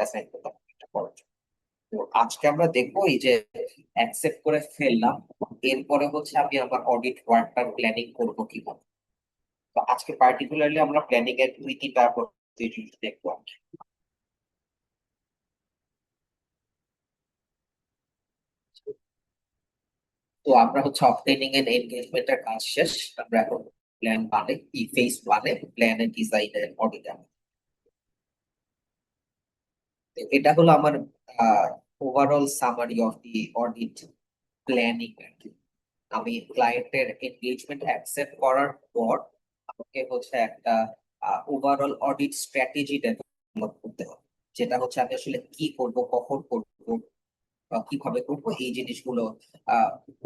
Assign করলাম এটা করার জন্য। তো আজকে আমরা দেখবো এই যে অ্যাকসেপ্ট করে ফেললাম, এরপরে হচ্ছে আমি আমার অডিট ওয়ার্কটা প্ল্যানিং করবো কিভাবে। তো আজকে পার্টিকুলারলি আমরা প্ল্যানিং এর 2-3টা প্রসিডিউর দেখবো আর কি। তো আমরা হচ্ছে অবটেনিং এন্ড এনগেজমেন্ট এর কাজ শেষ। আমরা এখন প্ল্যান বানে কি ফেজ বানে plan and design and audit. এটা হলো আমার overall summary of the audit planning আর কি। আমি ক্লায়েন্টের এনগেজমেন্ট অ্যাকসেপ্ট করার পর আমাকে হচ্ছে একটা ওভারঅল অডিট স্ট্র্যাটেজি ডেভেলপ করতে হবে, যেটা হচ্ছে আমি আসলে কি করব, কখন করব, বা কিভাবে করব, এই জিনিসগুলো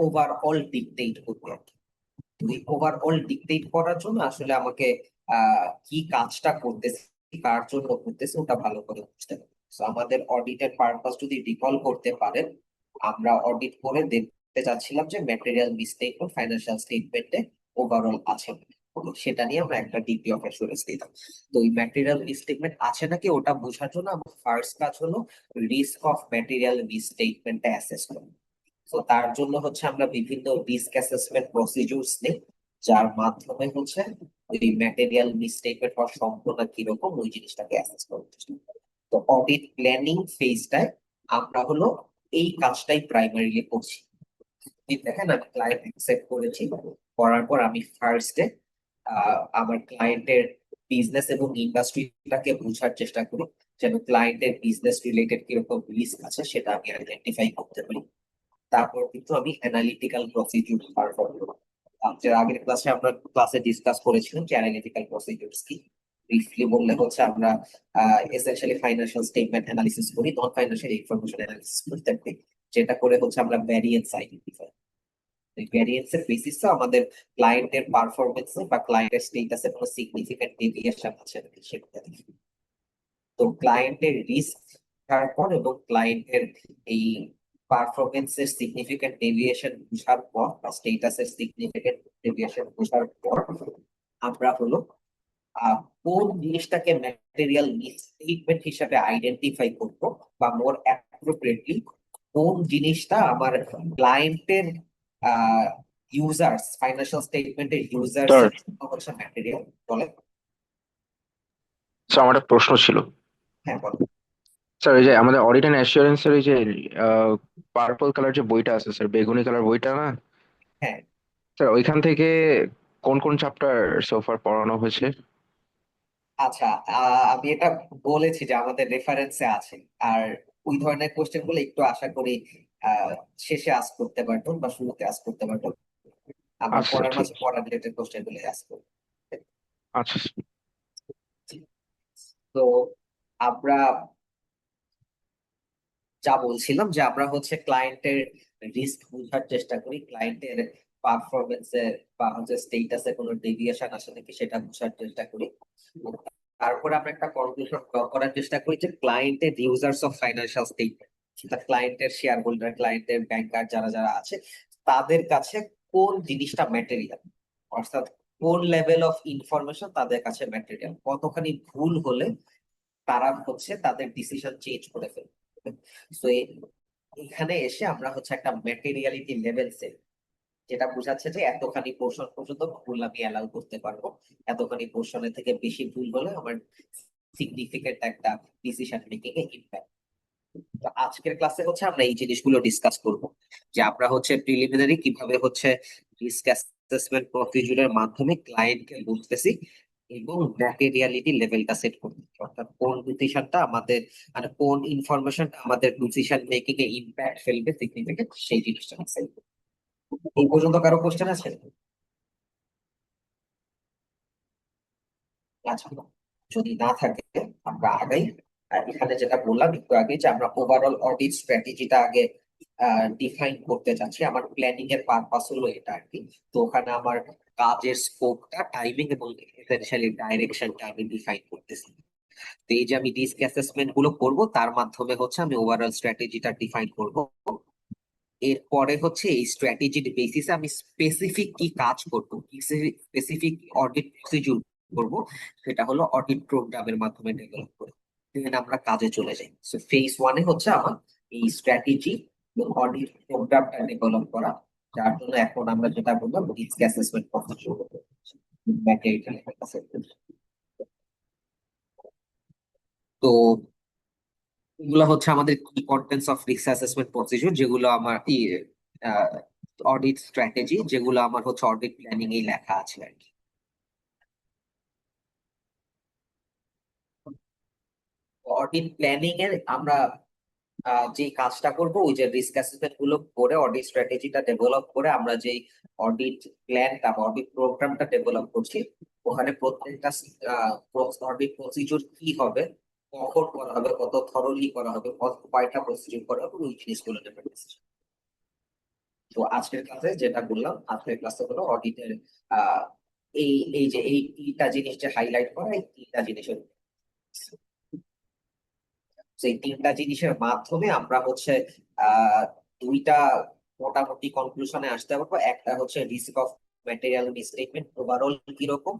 ওভারঅল ডিকটেট করবে আর কি। তো এই ওভারঅল ডিকটেট করার জন্য আসলে আমাকে কি কাজটা করতেছে, কার জন্য করতেছে, ওটা ভালো করে বুঝতে হবে। So, আমাদের অডিটের পারপাস যদি রিকল করতে পারেন, আমরা অডিট করে দেখতে চাচ্ছিলাম যে ম্যাটেরিয়াল মিস্টেক ও ফাইন্যান্সিয়াল স্টেটমেন্টে ওভারঅল আছে নাকি। তো সেটা নিয়ে আমরা একটা ডিগ্রি অফ অ্যাসুরেন্স দিতাম। তো এই ম্যাটেরিয়াল মিসস্টেটমেন্ট আছে নাকি ওটা বোঝার জন্য আমার ফার্স্ট কাজ হলো রিস্ক অফ ম্যাটেরিয়াল মিসস্টেটমেন্টটা অ্যাসেস করা। তো তার জন্য হচ্ছে আমরা বিভিন্ন রিস্ক অ্যাসেসমেন্ট প্রসিডিউরস নেই, যার মাধ্যমে হচ্ছে ওই ম্যাটেরিয়াল মিসস্টেটমেন্ট হওয়ার সম্ভাবনা কিরকম ওই জিনিসটাকে অ্যাসেস করার চেষ্টা করি। তো অডিট প্ল্যানিং ফেজটায় আমরা হলো এই কাজটাই প্রাইমারিলি করছি। এই দেখেন আমি ক্লায়েন্ট অ্যাকসেপ্ট করেছি, করার পর আমি ফার্স্টে আমার ক্লায়েন্টের বিজনেস এবং ইন্ডাস্ট্রিটাকে বোঝার চেষ্টা করি, যেন ক্লায়েন্টের বিজনেস রিলেটেড কিরকম রিস্ক আছে সেটা আমি আইডেন্টিফাই করতে পারি। তারপর কিন্তু আমি অ্যানালিটিক্যাল প্রসিডিউর পারফর্ম করব। যে আগের ক্লাসে আমরা ক্লাসে ডিসকাস করেছিলাম যে অ্যানালিটিক্যাল প্রসিডিউরস কি। ব্রিফলি বললে হচ্ছে আমরা এসেনশিয়ালি ফাইন্যান্সিয়াল স্টেটমেন্ট অ্যানালিসিস করি, নন ফাইন্যান্সিয়াল ইনফরমেশন অ্যানালিসিস করতে পারি, যেটা করে হচ্ছে আমরা ভ্যারিয়েন্স আইডেন্টিফাই। এই ভ্যারিয়েন্স এর বেসিসে আমাদের ক্লায়েন্টের পারফরমেন্স বা ক্লায়েন্টের স্টেটাসে কোনো সিগনিফিকেন্ট ডেভিয়েশন আছে নাকি সেটা দেখি। তো ক্লায়েন্টের রিস্ক পর এবং ক্লায়েন্টের এই পারফরমেন্সের সিগনিফিকেন্ট ডেভিয়েশন বোঝার পর বা স্টেটাসের সিগনিফিকেন্ট ডেভিয়েশন বোঝার পর আমরা হলো কোন জিনিসটাকে ম্যাটেরিয়াল মিসস্টেটমেন্ট হিসেবে আইডেন্টিফাই করব, বা মোর অ্যাপ্রোপ্রিয়েটলি কোন জিনিসটা আমার ক্লায়েন্টের ইউজার্স ফাইন্যান্সিয়াল স্টেটমেন্টের ইউজার্স স্যার এর জন্য হচ্ছে ম্যাটেরিয়াল বলে। স্যার আমার একটা প্রশ্ন ছিল। হ্যাঁ বলো। স্যার এই যে আমাদের অডিট অ্যান্ড অ্যাসিওরেন্স এর এই যে পার্পল কালার যে বইটা আছে স্যার, বেগুনি কালার বইটা না হ্যাঁ, স্যার, ওইখান থেকে কোন কোন চ্যাপ্টার সোফার পড়ানো হয়েছে? আচ্ছা, আমি এটা বলেছি যে আমাদের রেফারেন্সে আছে। আর ওই ধরনের কোশ্চেন গুলো একটু আশা করি আহ শেষে আস করতে পারতো বা শুরুতে আস করতে পারতো। আমরা আচ্ছা স্যার, পড়ার ঠিক মাঝে আছে। পড়া রিলেটেড কোশ্চেন গুলো আস করবো। আচ্ছা স্যার। তো আমরা যা বলছিলাম যে আমরা হচ্ছে ক্লায়েন্টের রিস্ক বোঝার চেষ্টা করি, ক্লায়েন্টের পারফরমেন্সে বা হচ্ছে স্টেটাসে কোনো ডেভিয়েশন আসে নাকি সেটা বোঝার চেষ্টা করি। তারপরে আমরা একটা কনক্লুশন ড্র করার চেষ্টা করি যে ক্লায়েন্টের ইউজার্স অফ ফাইন্যান্সিয়াল স্টেটমেন্ট, সেটা ক্লায়েন্টের শেয়ার হোল্ডার, ক্লায়েন্টের ব্যাংকার যারা যারা আছে, তাদের কাছে কোন জিনিসটা ম্যাটেরিয়াল, অর্থাৎ কোন লেভেল অফ ইনফরমেশন তাদের কাছে ম্যাটেরিয়াল, কতখানি ভুল হলে তারা হচ্ছে তাদের ডিসিশন চেঞ্জ করে ফেলবে। তো এখানে এসে আমরা হচ্ছে একটা ম্যাটেরিয়ালিটি লেভেল সেট, যেটা বোঝাচ্ছে যে এতখানি পোর্শন পর্যন্ত ভুল আমি অ্যালাউ করতে পারবো, এতখানি পোর্শনের থেকে বেশি ভুল হলে আমার সিগনিফিকেন্ট একটা ডিসিশন মেকিং এ ইম্প্যাক্ট। তো আজকের ক্লাসে হচ্ছে আমরা এই জিনিসগুলো ডিসকাস করব, যে আমরা হচ্ছে প্রিলিমিনারি কিভাবে হচ্ছে রিস্ক অ্যাসেসমেন্ট প্রসিডিউরের মাধ্যমে ক্লায়েন্টকে বুঝতেছি এবং ম্যাটেরিয়ালিটি লেভেলটা সেট করতেছি, অর্থাৎ কোন ডিসিশনটা আমাদের মানে কোন ইনফরমেশন আমাদের ডিসিশন মেকিং এ ইম্প্যাক্ট ফেলবে সিগনিফিকেন্ট, সেই জিনিসটা সেট। এই পর্যন্ত কারো কোশ্চেন আছে? আচ্ছা, যদি না থাকে আমরা আগাই। এখানে যেটা বললাম একটু আগে যে আমরা ওভারঅল অডিট স্ট্র্যাটেজিটা আগে ডিফাইন করতে চাচ্ছি। আমার প্ল্যানিং এর পারপাস হলো এটা আর কি। তো ওখানে আমার কাজের স্কোপটা, টাইমিং এবং এসেনশিয়ালি ডাইরেকশনটা আমি ডিফাইন করতেছি। তো এই যে আমি রিস্ক অ্যাসেসমেন্ট গুলো করব, তার মাধ্যমে হচ্ছে আমি ওভারঅল স্ট্র্যাটেজিটা ডিফাইন করব। এরপরে হচ্ছে এই স্ট্র্যাটেজির বেসিসে আমি স্পেসিফিক কি কাজ করব, স্পেসিফিক অডিট প্রসিডিউর করব, সেটা হলো অডিট প্রোগ্রামের মাধ্যমে ডেভেলপ করব। দেন আমরা কাজে চলে যাই। সো ফেজ 1-এ হচ্ছে আমার এই স্ট্র্যাটেজি এবং অডিট প্রোগ্রামটা ডেভেলপ করা, যার জন্য এখন আমরা যেটা বললাম risk assessment procedure material assessment. তো এগুলো হচ্ছে আমাদের কি contents of risk assessment procedure, যেগুলো আমার অডিট স্ট্র্যাটেজি, যেগুলো আমার হচ্ছে অডিট প্ল্যানিং এই লেখা আছে আর কি। অডিট প্ল্যানিং এর আমরা যে কাজটা করব, ওই যে রিস্ক অ্যাসেসমেন্ট গুলো করে অডিট স্ট্র্যাটেজিটা ডেভেলপ করে আমরা যে অডিট প্ল্যানটা বা অডিট প্রোগ্রামটা ডেভেলপ করছি, ওখানে প্রত্যেকটা অডিট প্রসিডিউর কি হবে, কখন করা হবে, কত থরলি করা হবে, কয়টা প্রসিডিউর করা হবে, ওই জিনিসগুলো নেবে। তো আজকের ক্লাসে যেটা বললাম, আজকের ক্লাসে হলো অডিটের আহ এই এই যে এই তিনটা জিনিস যে হাইলাইট করা, এই তিনটা জিনিসের, সেই তিনটা জিনিসের মাধ্যমে আমরা হচ্ছে আহ দুইটা মোটামুটি কনক্লুশনে আসতে পারবো। একটা হচ্ছে risk of material misstatement overall কিরকম,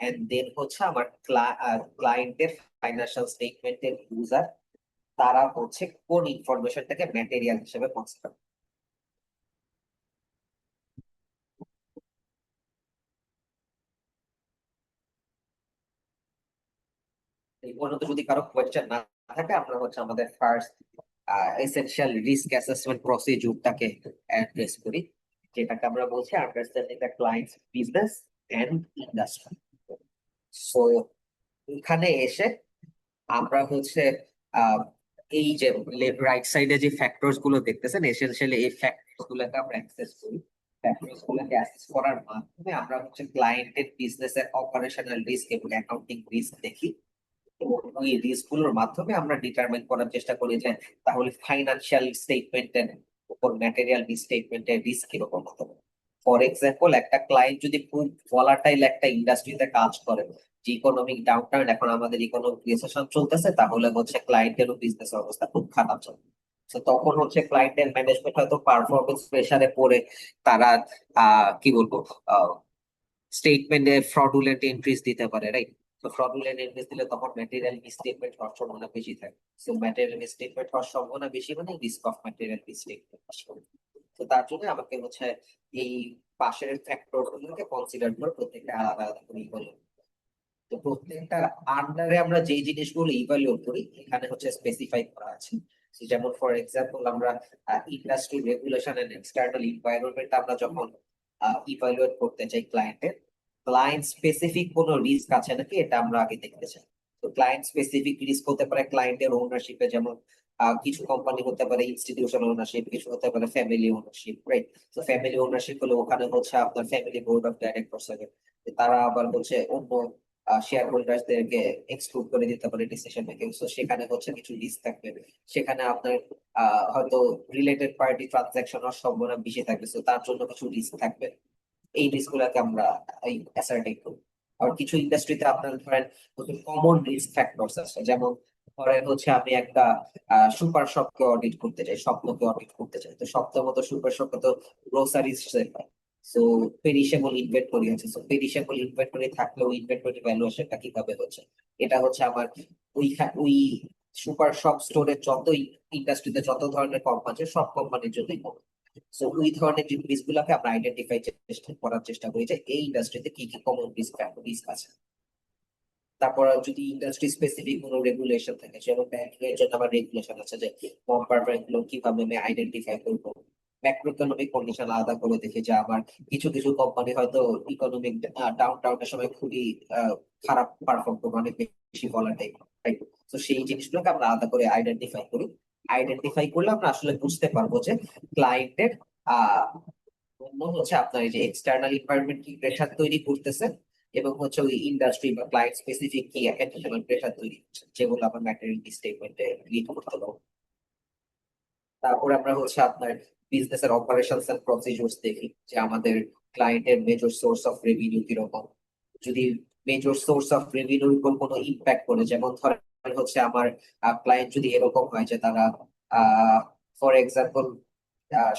এন্ড দেন হচ্ছে আমার ক্লায়েন্টের ফাইন্যান্সিয়াল স্টেটমেন্টের ইউজার, তারা হচ্ছে কোন ইনফরমেশনটাকে ম্যাটেরিয়াল হিসেবে কনসিডার। এই পর্যন্ত যদি কারো কোয়েশ্চেন না থাকে, আমরা হচ্ছে আমাদের ফার্স্ট এসেনশিয়াল রিস্ক অ্যাসেসমেন্ট প্রসিডিউরটাকে অ্যাড্রেস করি, যেটাকে আমরা বলছি understanding the clients business and industry. So এখানে এসে আমরা হচ্ছে আহ, এই যে রাইট সাইডে যে ফ্যাক্টরস গুলো দেখতেছেন, এসেনশিয়ালি এই ফ্যাক্টরস গুলোকে আমরা অ্যাক্সেস করি। ফ্যাক্টরস গুলোকে অ্যাক্সেস করার মাধ্যমে আমরা হচ্ছে ক্লায়েন্টের বিজনেসের অপারেশনাল রিস্ক এবং অ্যাকাউন্টিং রিস্ক দেখি, এবং ওই রিস্ক গুলোর মাধ্যমে আমরা ডিটারমিন করার চেষ্টা করি যে তাহলে ফাইন্যান্সিয়াল স্টেটমেন্টের উপর ম্যাটেরিয়াল স্টেটমেন্টের রিস্ক কিরকম হতে পারে। ফর এক্সাম্পল, একটা ক্লায়েন্ট যদি খুব ভলাটাইল একটা ইন্ডাস্ট্রিতে কাজ করে, যে ইকোনমিক ডাউনটার্ন, এখন আমাদের ইকোনমিক রিসেশন চলতেছে, তাহলে হচ্ছে ক্লায়েন্টেরও বিজনেস অবস্থা খুব খারাপ চলে। তো তখন হচ্ছে ক্লায়েন্টের ম্যানেজমেন্ট হয়তো পারফরমেন্স প্রেসারে পড়ে তারা কি বলবো স্টেটমেন্টে ফ্রডুলেন্ট এন্ট্রিজ দিতে পারে, রাইট? তো ফ্রডুলেন্ট এন্ট্রিজ দিলে তখন ম্যাটেরিয়াল মিসস্টেটমেন্ট হওয়ার সম্ভাবনা বেশি থাকে। সো ম্যাটেরিয়াল মিসস্টেটমেন্ট হওয়ার সম্ভাবনা বেশি মানে রিস্ক অফ ম্যাটেরিয়াল মিসস্টেটমেন্ট। তো তার জন্য আমাকে হচ্ছে এই পাশের ফ্যাক্টর গুলোকে কনসিডার করে প্রত্যেকটা আলাদা আলাদা করে ইভালুয়েট। তো প্রত্যেকটার আন্ডারে আমরা যেই জিনিসগুলো ইভালুয়েট করি এখানে হচ্ছে স্পেসিফাই করা আছে। So, যেমন ফর এক্সাম্পল আমরা industry regulation and external environment আমরা যখন ইভালুয়েট করতে চাই ক্লায়েন্টের, ক্লায়েন্ট স্পেসিফিক কোনো রিস্ক আছে নাকি এটা আমরা আগে দেখতে চাই। তো ক্লায়েন্ট স্পেসিফিক রিস্ক হতে পারে ক্লায়েন্টের ওনারশিপে, যেমন কিছু কোম্পানি হতে পারে ইনস্টিটিউশনাল ওনারশিপ, কিছু হতে পারে ফ্যামিলি ওনারশিপ, রাইট? তো ফ্যামিলি ওনারশিপ হলে ওখানে হচ্ছে আপনার ফ্যামিলি বোর্ড অফ ডাইরেক্টরস থাকে, তারা আবার হচ্ছে অন্য শেয়ার হোল্ডারদেরকে এক্সক্লুড করে দিতে পারে ডিসিশন মেকিং। সো সেখানে হচ্ছে কিছু রিস্ক থাকবে, সেখানে আপনার হয়তো রিলেটেড পার্টি ট্রানজাকশন হওয়ার সম্ভাবনা বেশি থাকবে, সো তার জন্য কিছু রিস্ক থাকবে। এই রিস্ক গুলাকে আমরা এই অ্যাসার্টেইন করি। আর কিছু ইন্ডাস্ট্রিতে আপনার ধরেন কমন রিস্ক ফ্যাক্টরস আছে, যেমন ধরেন হচ্ছে আমি একটা সুপার শপকে অডিট করতে চাই, স্বপ্নকে অডিট করতে চাই। তো স্বপ্নের মতো সুপার শপে তো গ্রোসারিজ হয়, সো পেরিশেবল ইনভেন্টরি আছে। সো পেরিশেবল ইনভেন্টরি থাকলেও ইনভেন্টরি ভ্যালুয়েশনটা কিভাবে হচ্ছে, এটা হচ্ছে আমার ওই সুপার শপ স্টোরের যতই ইন্ডাস্ট্রিতে যত ধরনের কোম্পানি আছে সব কোম্পানির জন্যই common। সো ওই ধরনের যে রিস্ক গুলাকে আমরা আইডেন্টিফাই করার চেষ্টা করি যে এই ইন্ডাস্ট্রিতে কি কি কমন রিস্ক আছে। তারপর যদি ইন্ডাস্ট্রি স্পেসিফিক কোনো রেগুলেশন থাকে, যেমন ব্যাংকিং এর জন্য আমার রেগুলেশন আছে যে কম্পার্টমেন্ট গুলো কিভাবে আমি আইডেন্টিফাই করবো। ম্যাক্রো ইকোনমিক কন্ডিশন আলাদা করে দেখি, যে আমার কিছু কিছু কোম্পানি হয়তো ইকোনমিক ডাউনটাউনের সময় খুবই খারাপ পারফর্ম করবে, অনেক বেশি ভলাটাইল, রাইট? তো সেই জিনিসগুলোকে আমরা আলাদা করে আইডেন্টিফাই করি। আইডেন্টিফাই করলে আমরা আসলে বুঝতে পারবো যে ক্লায়েন্টের আহ অন্য হচ্ছে আপনার এই যে এক্সটার্নাল এনভায়রনমেন্ট কি প্রেশার তৈরি করতেছে, এবং হচ্ছে ওই ইন্ডাস্ট্রি বা ক্লায়েন্ট স্পেসিফিক কি অ্যাডিশনাল প্রেশার তৈরি হচ্ছে, যেগুলো আমরা ম্যাটেরিয়াল স্টেটমেন্টে লিড করতে পারবো। তারপরে আমরা হচ্ছে আপনার বিজনেসের অপারেশনস এন্ড প্রসিডিউরস দেখি, যে আমাদের ক্লায়েন্টের মেজর সোর্স অফ রেভিনিউ কিরকম। যদি মেজর সোর্স অফ রেভিনিউর উপর কোনো ইম্প্যাক্ট করে, যেমন ধরেন হচ্ছে আমার ক্লায়েন্ট যদি এরকম হয় যে তারা ফর এক্সাম্পল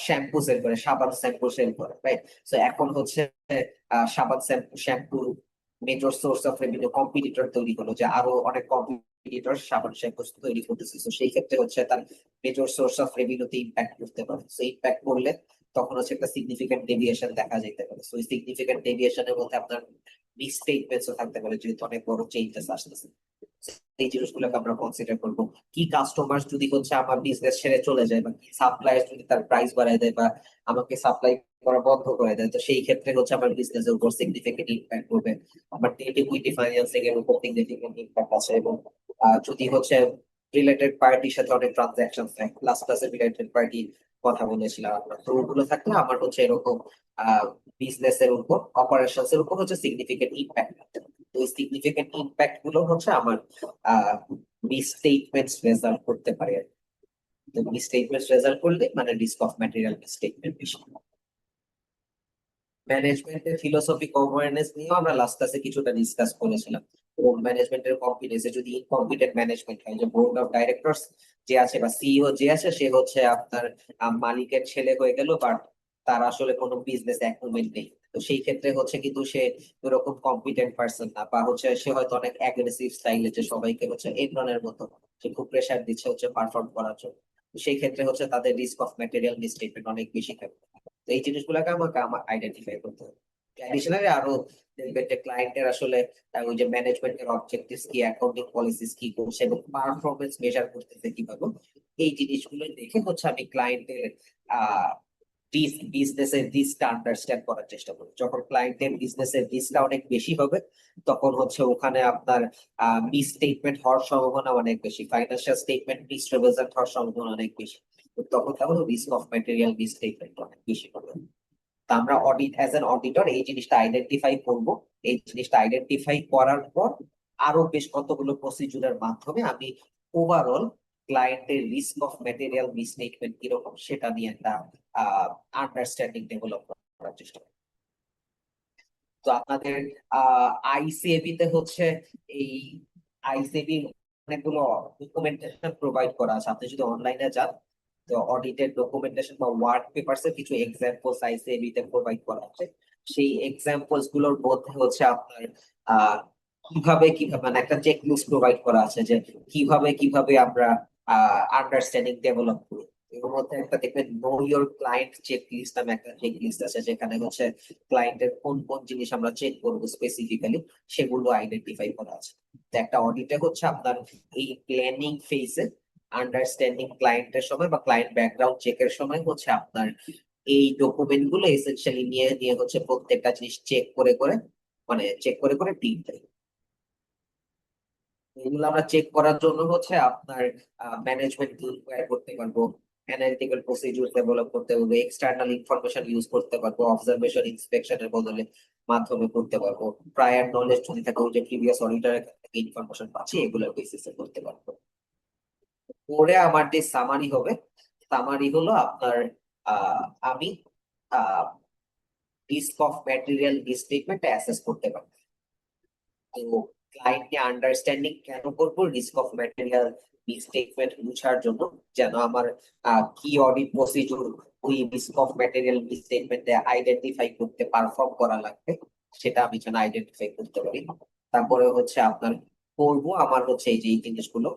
শ্যাম্পু সেল করে, সাবান শ্যাম্পু সেল করে, রাইট? তো এখন হচ্ছে সাবান shampoo major source of revenue competitor তৈরি হলো, যে আরো অনেক কম্পিটিটর সামঞ্জস্য তৈরি করতেছে, তো সেই ক্ষেত্রে হচ্ছে তার মেজর সোর্স অফ রেভিনিউতে ইম্প্যাক্ট করতে পারে। সো ইম্প্যাক্ট করলে তখন হচ্ছে একটা সিগনিফিকেন্ট ডেভিয়েশন দেখা যেতে পারে। সো এই সিগনিফিকেন্ট ডেভিয়েশনের মধ্যে আপনার মিসস্টেটমেন্টসও থাকতে পারে, যেহেতু অনেক বড় চেঞ্জেস আসতেছে। এই জিনিসগুলোকে আমরা কনসিডার করবো। কি কাস্টমার যদি হচ্ছে আমার বিজনেস ছেড়ে চলে যায়, বা কি সাপ্লায়ার যদি তার প্রাইস বাড়ায় দেয়, বা আমাকে সাপ্লাই করা বন্ধ করে দেয়, তো সেই ক্ষেত্রে হচ্ছে আমার বিজনেস এর উপর সিগনিফিকেন্ট ইম্প্যাক্ট করবে। আমার ডেট ইকুইটি ফাইন্যান্সিং এর উপর সিগনিফিকেন্ট ইম্প্যাক্ট আছে। এবং যদি হচ্ছে রিলেটেড পার্টির সাথে অনেক ট্রানজাকশন থাকে, প্লাস প্লাস রিলেটেড পার্টি কথা বলেছিলাম আমরা, তো ওগুলো থাকলে আমার হচ্ছে এরকম বিজনেস এর উপর, অপারেশনস এর উপর হচ্ছে সিগনিফিকেন্ট ইম্প্যাক্ট। তো এই সিগনিফিকেন্ট ইম্প্যাক্ট গুলো হচ্ছে আমার মিসস্টেটমেন্টস রেজাল্ট করতে পারে। তো মিসস্টেটমেন্টস রেজাল্ট করলে মানে রিস্ক অফ ম্যাটেরিয়াল মিসস্টেটমেন্ট বেশি। ম্যানেজমেন্টের ফিলোসফি গভর্নেন্স নিয়েও আমরা লাস্ট ক্লাসে কিছুটা ডিসকাস করেছিলাম। এবং ম্যানেজমেন্টের কম্পিটেন্সে যদি ইনকম্পিটেন্ট ম্যানেজমেন্ট হয়, যে বোর্ড অফ ডাইরেক্টরস যে আছে বা সিইও যে আছে, সে হচ্ছে আপনার মালিকের ছেলে হয়ে গেল, বাট তার আসলে কোনো বিজনেস অ্যাকুইপমেন্ট নেই, তো সেই ক্ষেত্রে হচ্ছে কিন্তু সে ওরকম কম্পিটেন্ট পার্সন না, বা হচ্ছে সে হয়তো অনেক অ্যাগ্রেসিভ স্টাইলে, যে সবাইকে হচ্ছে এনরনের মতো সে খুব প্রেসার দিচ্ছে হচ্ছে পারফর্ম করার জন্য। তো সেই ক্ষেত্রে হচ্ছে তাদের রিস্ক অফ ম্যাটেরিয়াল মিসস্টেটমেন্ট অনেক বেশি থাকে। তো এই জিনিসগুলোকে আমাকে আমার আইডেন্টিফাই করতে হবে। অ্যাডিশনালি আরো দেখবেন যে ক্লায়েন্টের আসলে ওই যে ম্যানেজমেন্টের অবজেক্টিভস কি, অ্যাকাউন্টিং পলিসিস কি করছে, এবং পারফরমেন্স মেজার করতেছে কিভাবে, এই জিনিসগুলো দেখে হচ্ছে আমি ক্লায়েন্টের আহ বিজনেসের রিস্কটা আন্ডারস্ট্যান্ড করার চেষ্টা করি। যখন ক্লায়েন্টের বিজনেসের রিস্কটা অনেক বেশি হবে, তখন হচ্ছে ওখানে আপনার মিস স্টেটমেন্ট হওয়ার সম্ভাবনা অনেক বেশি, ফাইন্যান্সিয়াল স্টেটমেন্ট মিসরিপ্রেজেন্ট হওয়ার সম্ভাবনা অনেক বেশি। তো তখন risk of material miss statement অনেক বেশি হবে। তা আমরা অডিট অ্যাজ এন অডিটর এই জিনিসটা আইডেন্টিফাই করব। এই জিনিসটা আইডেন্টিফাই করার পর আরো বেশ কতগুলো প্রসিডিউরের মাধ্যমে আমি ওভারঅল ক্লায়েন্টের রিস্ক অফ ম্যাটেরিয়াল মিসস্টেটমেন্ট কিরকম সেটা নিয়ে একটা আন্ডারস্ট্যান্ডিং ডেভেলপ করার চেষ্টা করি। তো আপনাদের আইসিএবি তে হচ্ছে এই আইসিএবি অনেকগুলো ডকুমেন্টেশন প্রোভাইড করা আছে। আপনি যদি অনলাইনে যান, তো অডিটেড ডকুমেন্টেশন বা ওয়ার্ক পেপারস এর কিছু এক্সাম্পলস আইসিএবি তে প্রোভাইড করা আছে। সেই এক্সাম্পলস গুলোর মধ্যে হচ্ছে আপনার আহ কিভাবে কিভাবে মানে একটা চেক লিস্ট প্রোভাইড করা আছে, যে কিভাবে কিভাবে আমরা আন্ডারস্ট্যান্ডিং ডেভেলপ করি। এর মধ্যে একটা দেখবেন know your client check list নামে একটা চেক লিস্ট আছে, যেখানে হচ্ছে ক্লায়েন্টের কোন কোন জিনিস আমরা চেক করবো স্পেসিফিক্যালি, সেগুলো আইডেন্টিফাই করা আছে। তো একটা অডিটে হচ্ছে আপনার এই প্ল্যানিং ফেজে আন্ডারস্ট্যান্ডিং ক্লায়েন্টের সময় বা ক্লায়েন্ট ব্যাকগ্রাউন্ড চেকের সময় হচ্ছে আপনার এই ডকুমেন্ট গুলো এসেনশিয়ালি নিয়ে নিয়ে হচ্ছে প্রত্যেকটা জিনিস চেক করে করে মানে চেক করে করে টিম দেয়। এগুলো আমরা চেক করার জন্য হচ্ছে আপনার ম্যানেজমেন্ট টুল করতে পারবো, অ্যানালিটিক্যাল প্রসিডিউর ডেভেলপ করতে পারবো, এক্সটার্নাল ইনফরমেশন ইউজ করতে পারবো, অবজারভেশন ইন্সপেকশনের বদলে মাধ্যমে করতে পারবো, প্রায়র নলেজ যদি থাকে, ওই যে প্রিভিয়াস অডিটরের থেকে ইনফরমেশন পাচ্ছি, এগুলোর বেসিসে করতে পারবো। পরে আমার যে সামারি হবে, সামারি হলো আপনার আমি risk of material misstatement assess করতে পারবো। তো ক্লায়েন্টকে আন্ডারস্ট্যান্ডিং কেন করবো, রিস্ক অফ ম্যাটেরিয়াল মিসস্টেটমেন্ট বুঝার জন্য, যেন আমার কি অডিট প্রসিডিউর ওই রিস্ক অফ ম্যাটেরিয়াল মিসস্টেটমেন্টে আইডেন্টিফাই করতে পারফর্ম করা লাগবে, সেটা আমি যেন আইডেন্টিফাই করতে পারি। তারপরে হচ্ছে আপনার করবো আমার হচ্ছে এই যে এই জিনিসগুলো,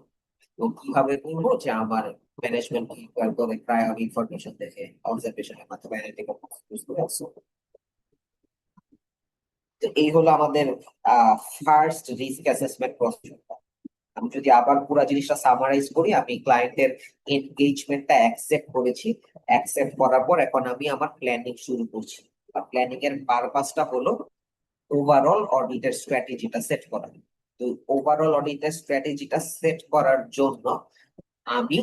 এবং কিভাবে করবো, যে আমার ম্যানেজমেন্ট প্রায়র ইনফরমেশন দেখে অবজারভেশনের মাধ্যমে অ্যানালিটিক্যাল ইউজ করে আসো। তো এই হলো আমাদের ফার্স্ট রিস্ক অ্যাসেসমেন্ট প্রসিডিউর। আমি যদি আবার পুরো জিনিসটা সামারাইজ করি, আমি ক্লায়েন্টের এনগেজমেন্টটা অ্যাকসেপ্ট করেছি, অ্যাকসেপ্ট করার পর এখন আমি আমার প্ল্যানিং শুরু করছি। আর প্ল্যানিং এর পারপাসটা হলো ওভারঅল অডিটের স্ট্র্যাটেজিটা সেট করা। তো ওভারঅল অডিটের স্ট্র্যাটেজিটা সেট করার জন্য আমি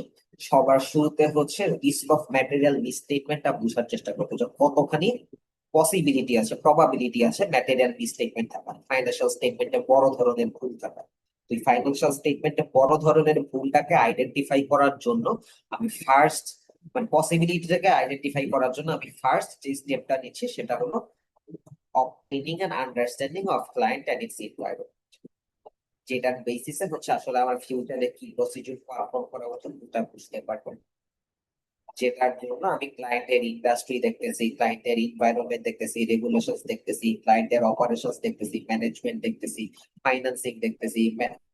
সবার শুরুতে হচ্ছে রিস্ক অফ ম্যাটেরিয়াল মিসস্টেটমেন্টটা বোঝার চেষ্টা করবো, যে কতখানি পসিবিলিটি আছে, প্রবাবিলিটি আছে ম্যাটেরিয়াল মিসস্টেটমেন্ট থাকার, ফাইন্যান্সিয়াল স্টেটমেন্টে বড় ধরনের ভুল থাকার। তো ফাইন্যান্সিয়াল স্টেটমেন্টে বড় ধরনের ভুলটাকে আইডেন্টিফাই করার জন্য আমি ফার্স্ট মানে পসিবিলিটিটাকে আইডেন্টিফাই করার জন্য আমি ফার্স্ট যে স্টেপটা নিচ্ছি, সেটা হলো obtaining an understanding of client and its requirement, যেটার বেসিসে হচ্ছে আসলে আমার ফিউচারে কি প্রসিডিউর পারফর্ম করা উচিত, ওটা বুঝতে পারবো। যেটার জন্য আমি ক্লায়েন্টের ইন্ডাস্ট্রি দেখতেছি, ক্লায়েন্টের এনভায়রনমেন্ট দেখতেছি, রেগুলেশনস দেখতেছি, ক্লায়েন্টের অপারেশনস দেখতেছি, ম্যানেজমেন্ট দেখতেছি, ফাইন্যান্সিং দেখতেছি,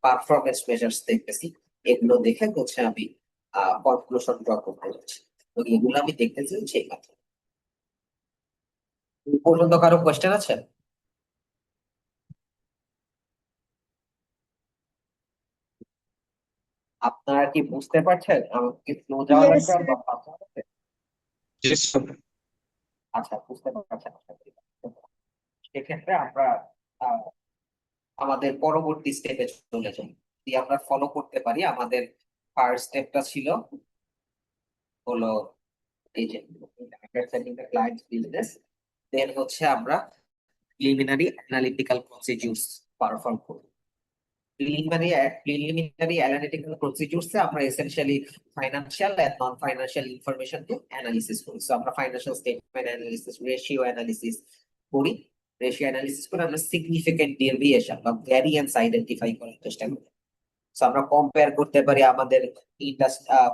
পারফরমেন্স মেজার্স দেখতেছি। এগুলো দেখে হচ্ছে আমি কনক্লুশন ড্র করতে যাচ্ছি। তো এগুলো আমি দেখতেছি সেই কথা। এই পর্যন্ত কারো কোয়েশ্চেন আছে? আপনারা কি বুঝতে পারছেন? আমাকে স্লো যাওয়া Yes, লাগবে আর sir. বা fast যাওয়া লাগবে? Yes, sir. আচ্ছা, বুঝতে পারছেন। আচ্ছা, ঠিক আছে। সেক্ষেত্রে আমরা আহ, আমাদের পরবর্তী স্টেপে চলে যাই। যদি আমরা ফলো করতে পারি, আমাদের ফার্স্ট স্টেপটা ছিল হলো এই যে understanding the clients business. Then হচ্ছে আমরা প্রিলিমিনারি অ্যানালিটিক্যাল প্রসিডিউরস পারফর্ম করি। প্রিলিমিনারি অ্যানালিটিক্যাল প্রসিডিউরস এ আমরা essentially financial and non financial information কে অ্যানালিসিস করি। সো আমরা financial statement analysis, ratio analysis করি। রেশিও অ্যানালিসিস করে আমরা সিগনিফিকেন্ট ডেভিয়েশন বা ভ্যারিয়েন্স আইডেন্টিফাই করার চেষ্টা করি। So আমরা কম্পেয়ার করতে পারি আমাদের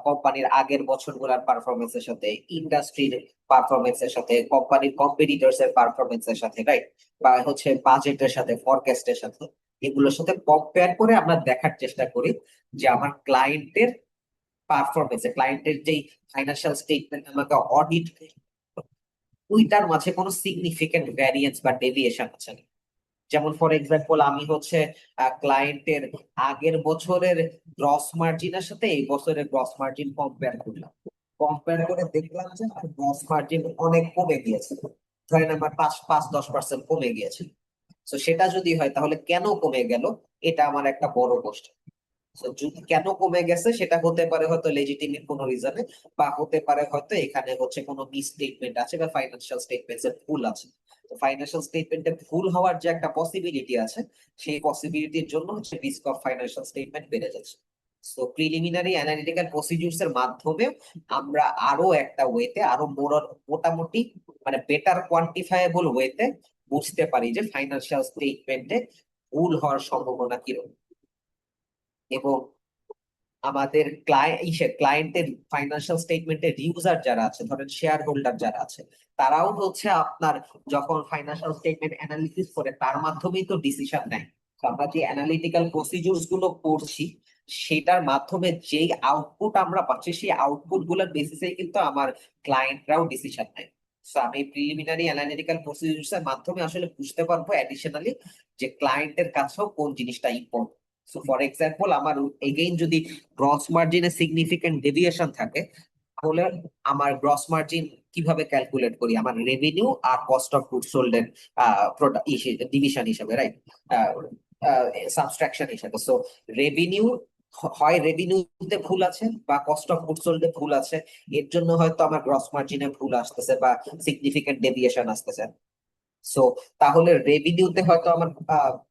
কোম্পানির আগের বছরগুলোর পারফরমেন্সের সাথে, ইন্ডাস্ট্রির পারফরমেন্সের সাথে, কোম্পানির কম্পিটিটরস এর পারফরমেন্সের সাথে, রাইট? বা হচ্ছে বাজেটের সাথে, ফরকাস্টের সাথে, এগুলোর সাথে কম্পেয়ার করে আমরা দেখার চেষ্টা করি যে আমার ক্লায়েন্টের পারফরমেন্সে, ক্লায়েন্টের যেই ফাইন্যান্সিয়াল স্টেটমেন্ট আমাকে অডিট, ওইটার মাঝে কোনো সিগনিফিকেন্ট ভ্যারিয়েন্স বা ডেভিয়েশন আছে না। যেমন ফর এক্সাম্পল আমি হচ্ছে ক্লায়েন্টের আগের বছরের গ্রস মার্জিনের সাথে এই বছরের গ্রস মার্জিন কম্পেয়ার করলাম, কম্পেয়ার করে দেখলাম যে আমার গ্রস মার্জিন অনেক কমে গিয়েছে, ধরেন আমার 5-10% কমে গিয়েছে। তো সেটা যদি হয় তাহলে কেন কমে গেল, এটা আমার একটা বড় প্রশ্ন। So, যদি কেন কমে গেছে সেটা হতে পারে হয়তো লেজিটিমেট কোনো রিজনে, বা হতে পারে হয়তো এখানে হচ্ছে কোনো মিসস্টেটমেন্ট আছে বা ফাইন্যান্সিয়াল স্টেটমেন্টস এর ভুল আছে। তো ফাইন্যান্সিয়াল স্টেটমেন্টে ভুল হওয়ার যে একটা পসিবিলিটি আছে, সেই পসিবিলিটির জন্য হচ্ছে রিস্ক অফ ফাইন্যান্সিয়াল স্টেটমেন্ট বেড়ে যাচ্ছে। সো প্রিলিমিনারি অ্যানালিটিক্যাল প্রসিডিউরস এর মাধ্যমে আমরা আরো একটা ওয়েতে, আরো মোটামুটি মানে বেটার কোয়ান্টিফায়াবল ওয়েতে বুঝতে পারি যে ফাইন্যান্সিয়াল স্টেটমেন্টে ভুল হওয়ার সম্ভাবনা কিরকম। এবং আমাদের ক্লায়েন্টের ফাইন্যান্সিয়াল স্টেটমেন্টের ইউজার যারা আছে, ধরেন শেয়ার হোল্ডার যারা আছে, তারাও হচ্ছে আপনার যখন ফাইন্যান্সিয়াল স্টেটমেন্ট অ্যানালিসিস করে তার মাধ্যমেই তো ডিসিশন নেয়। তো আমরা যে অ্যানালিটিক্যাল প্রসিডিউরস গুলো করছি, সেটার মাধ্যমে যেই আউটপুট আমরা পাচ্ছি, সেই আউটপুট গুলোর বেসিসে কিন্তু আমার ক্লায়েন্টরাও ডিসিশন নেয়। তো আমি প্রিলিমিনারি অ্যানালিটিক্যাল প্রসিডিউরস এর মাধ্যমে আসলে বুঝতে পারবো অ্যাডিশনালি যে ক্লায়েন্টের কাছেও কোন জিনিসটা ইম্পর্টেন্ট। সো ফর এক্সাম্পল আমার এগেইন যদি গ্রস মার্জিনে সিগনিফিকেন্ট ডেভিয়েশন থাকে, তাহলে আমার গ্রস মার্জিন কিভাবে ক্যালকুলেট করি, আমার রেভিনিউ আর কস্ট অফ গুডস সোল্ড এর ডিভিশন হিসাবে, রাইট? সাবট্রাকশন হিসাবে। সো রেভিনিউ, হয় রেভিনিউতে ভুল আছে বা কস্ট অফ গুডস সোল্ড এ ভুল আছে, এর জন্য হয়তো আমার গ্রস মার্জিনে ভুল আসতেছে বা সিগনিফিকেন্ট ডেভিয়েশন আসতেছে। সো তাহলে রেভিনিউতে হয়তো আমার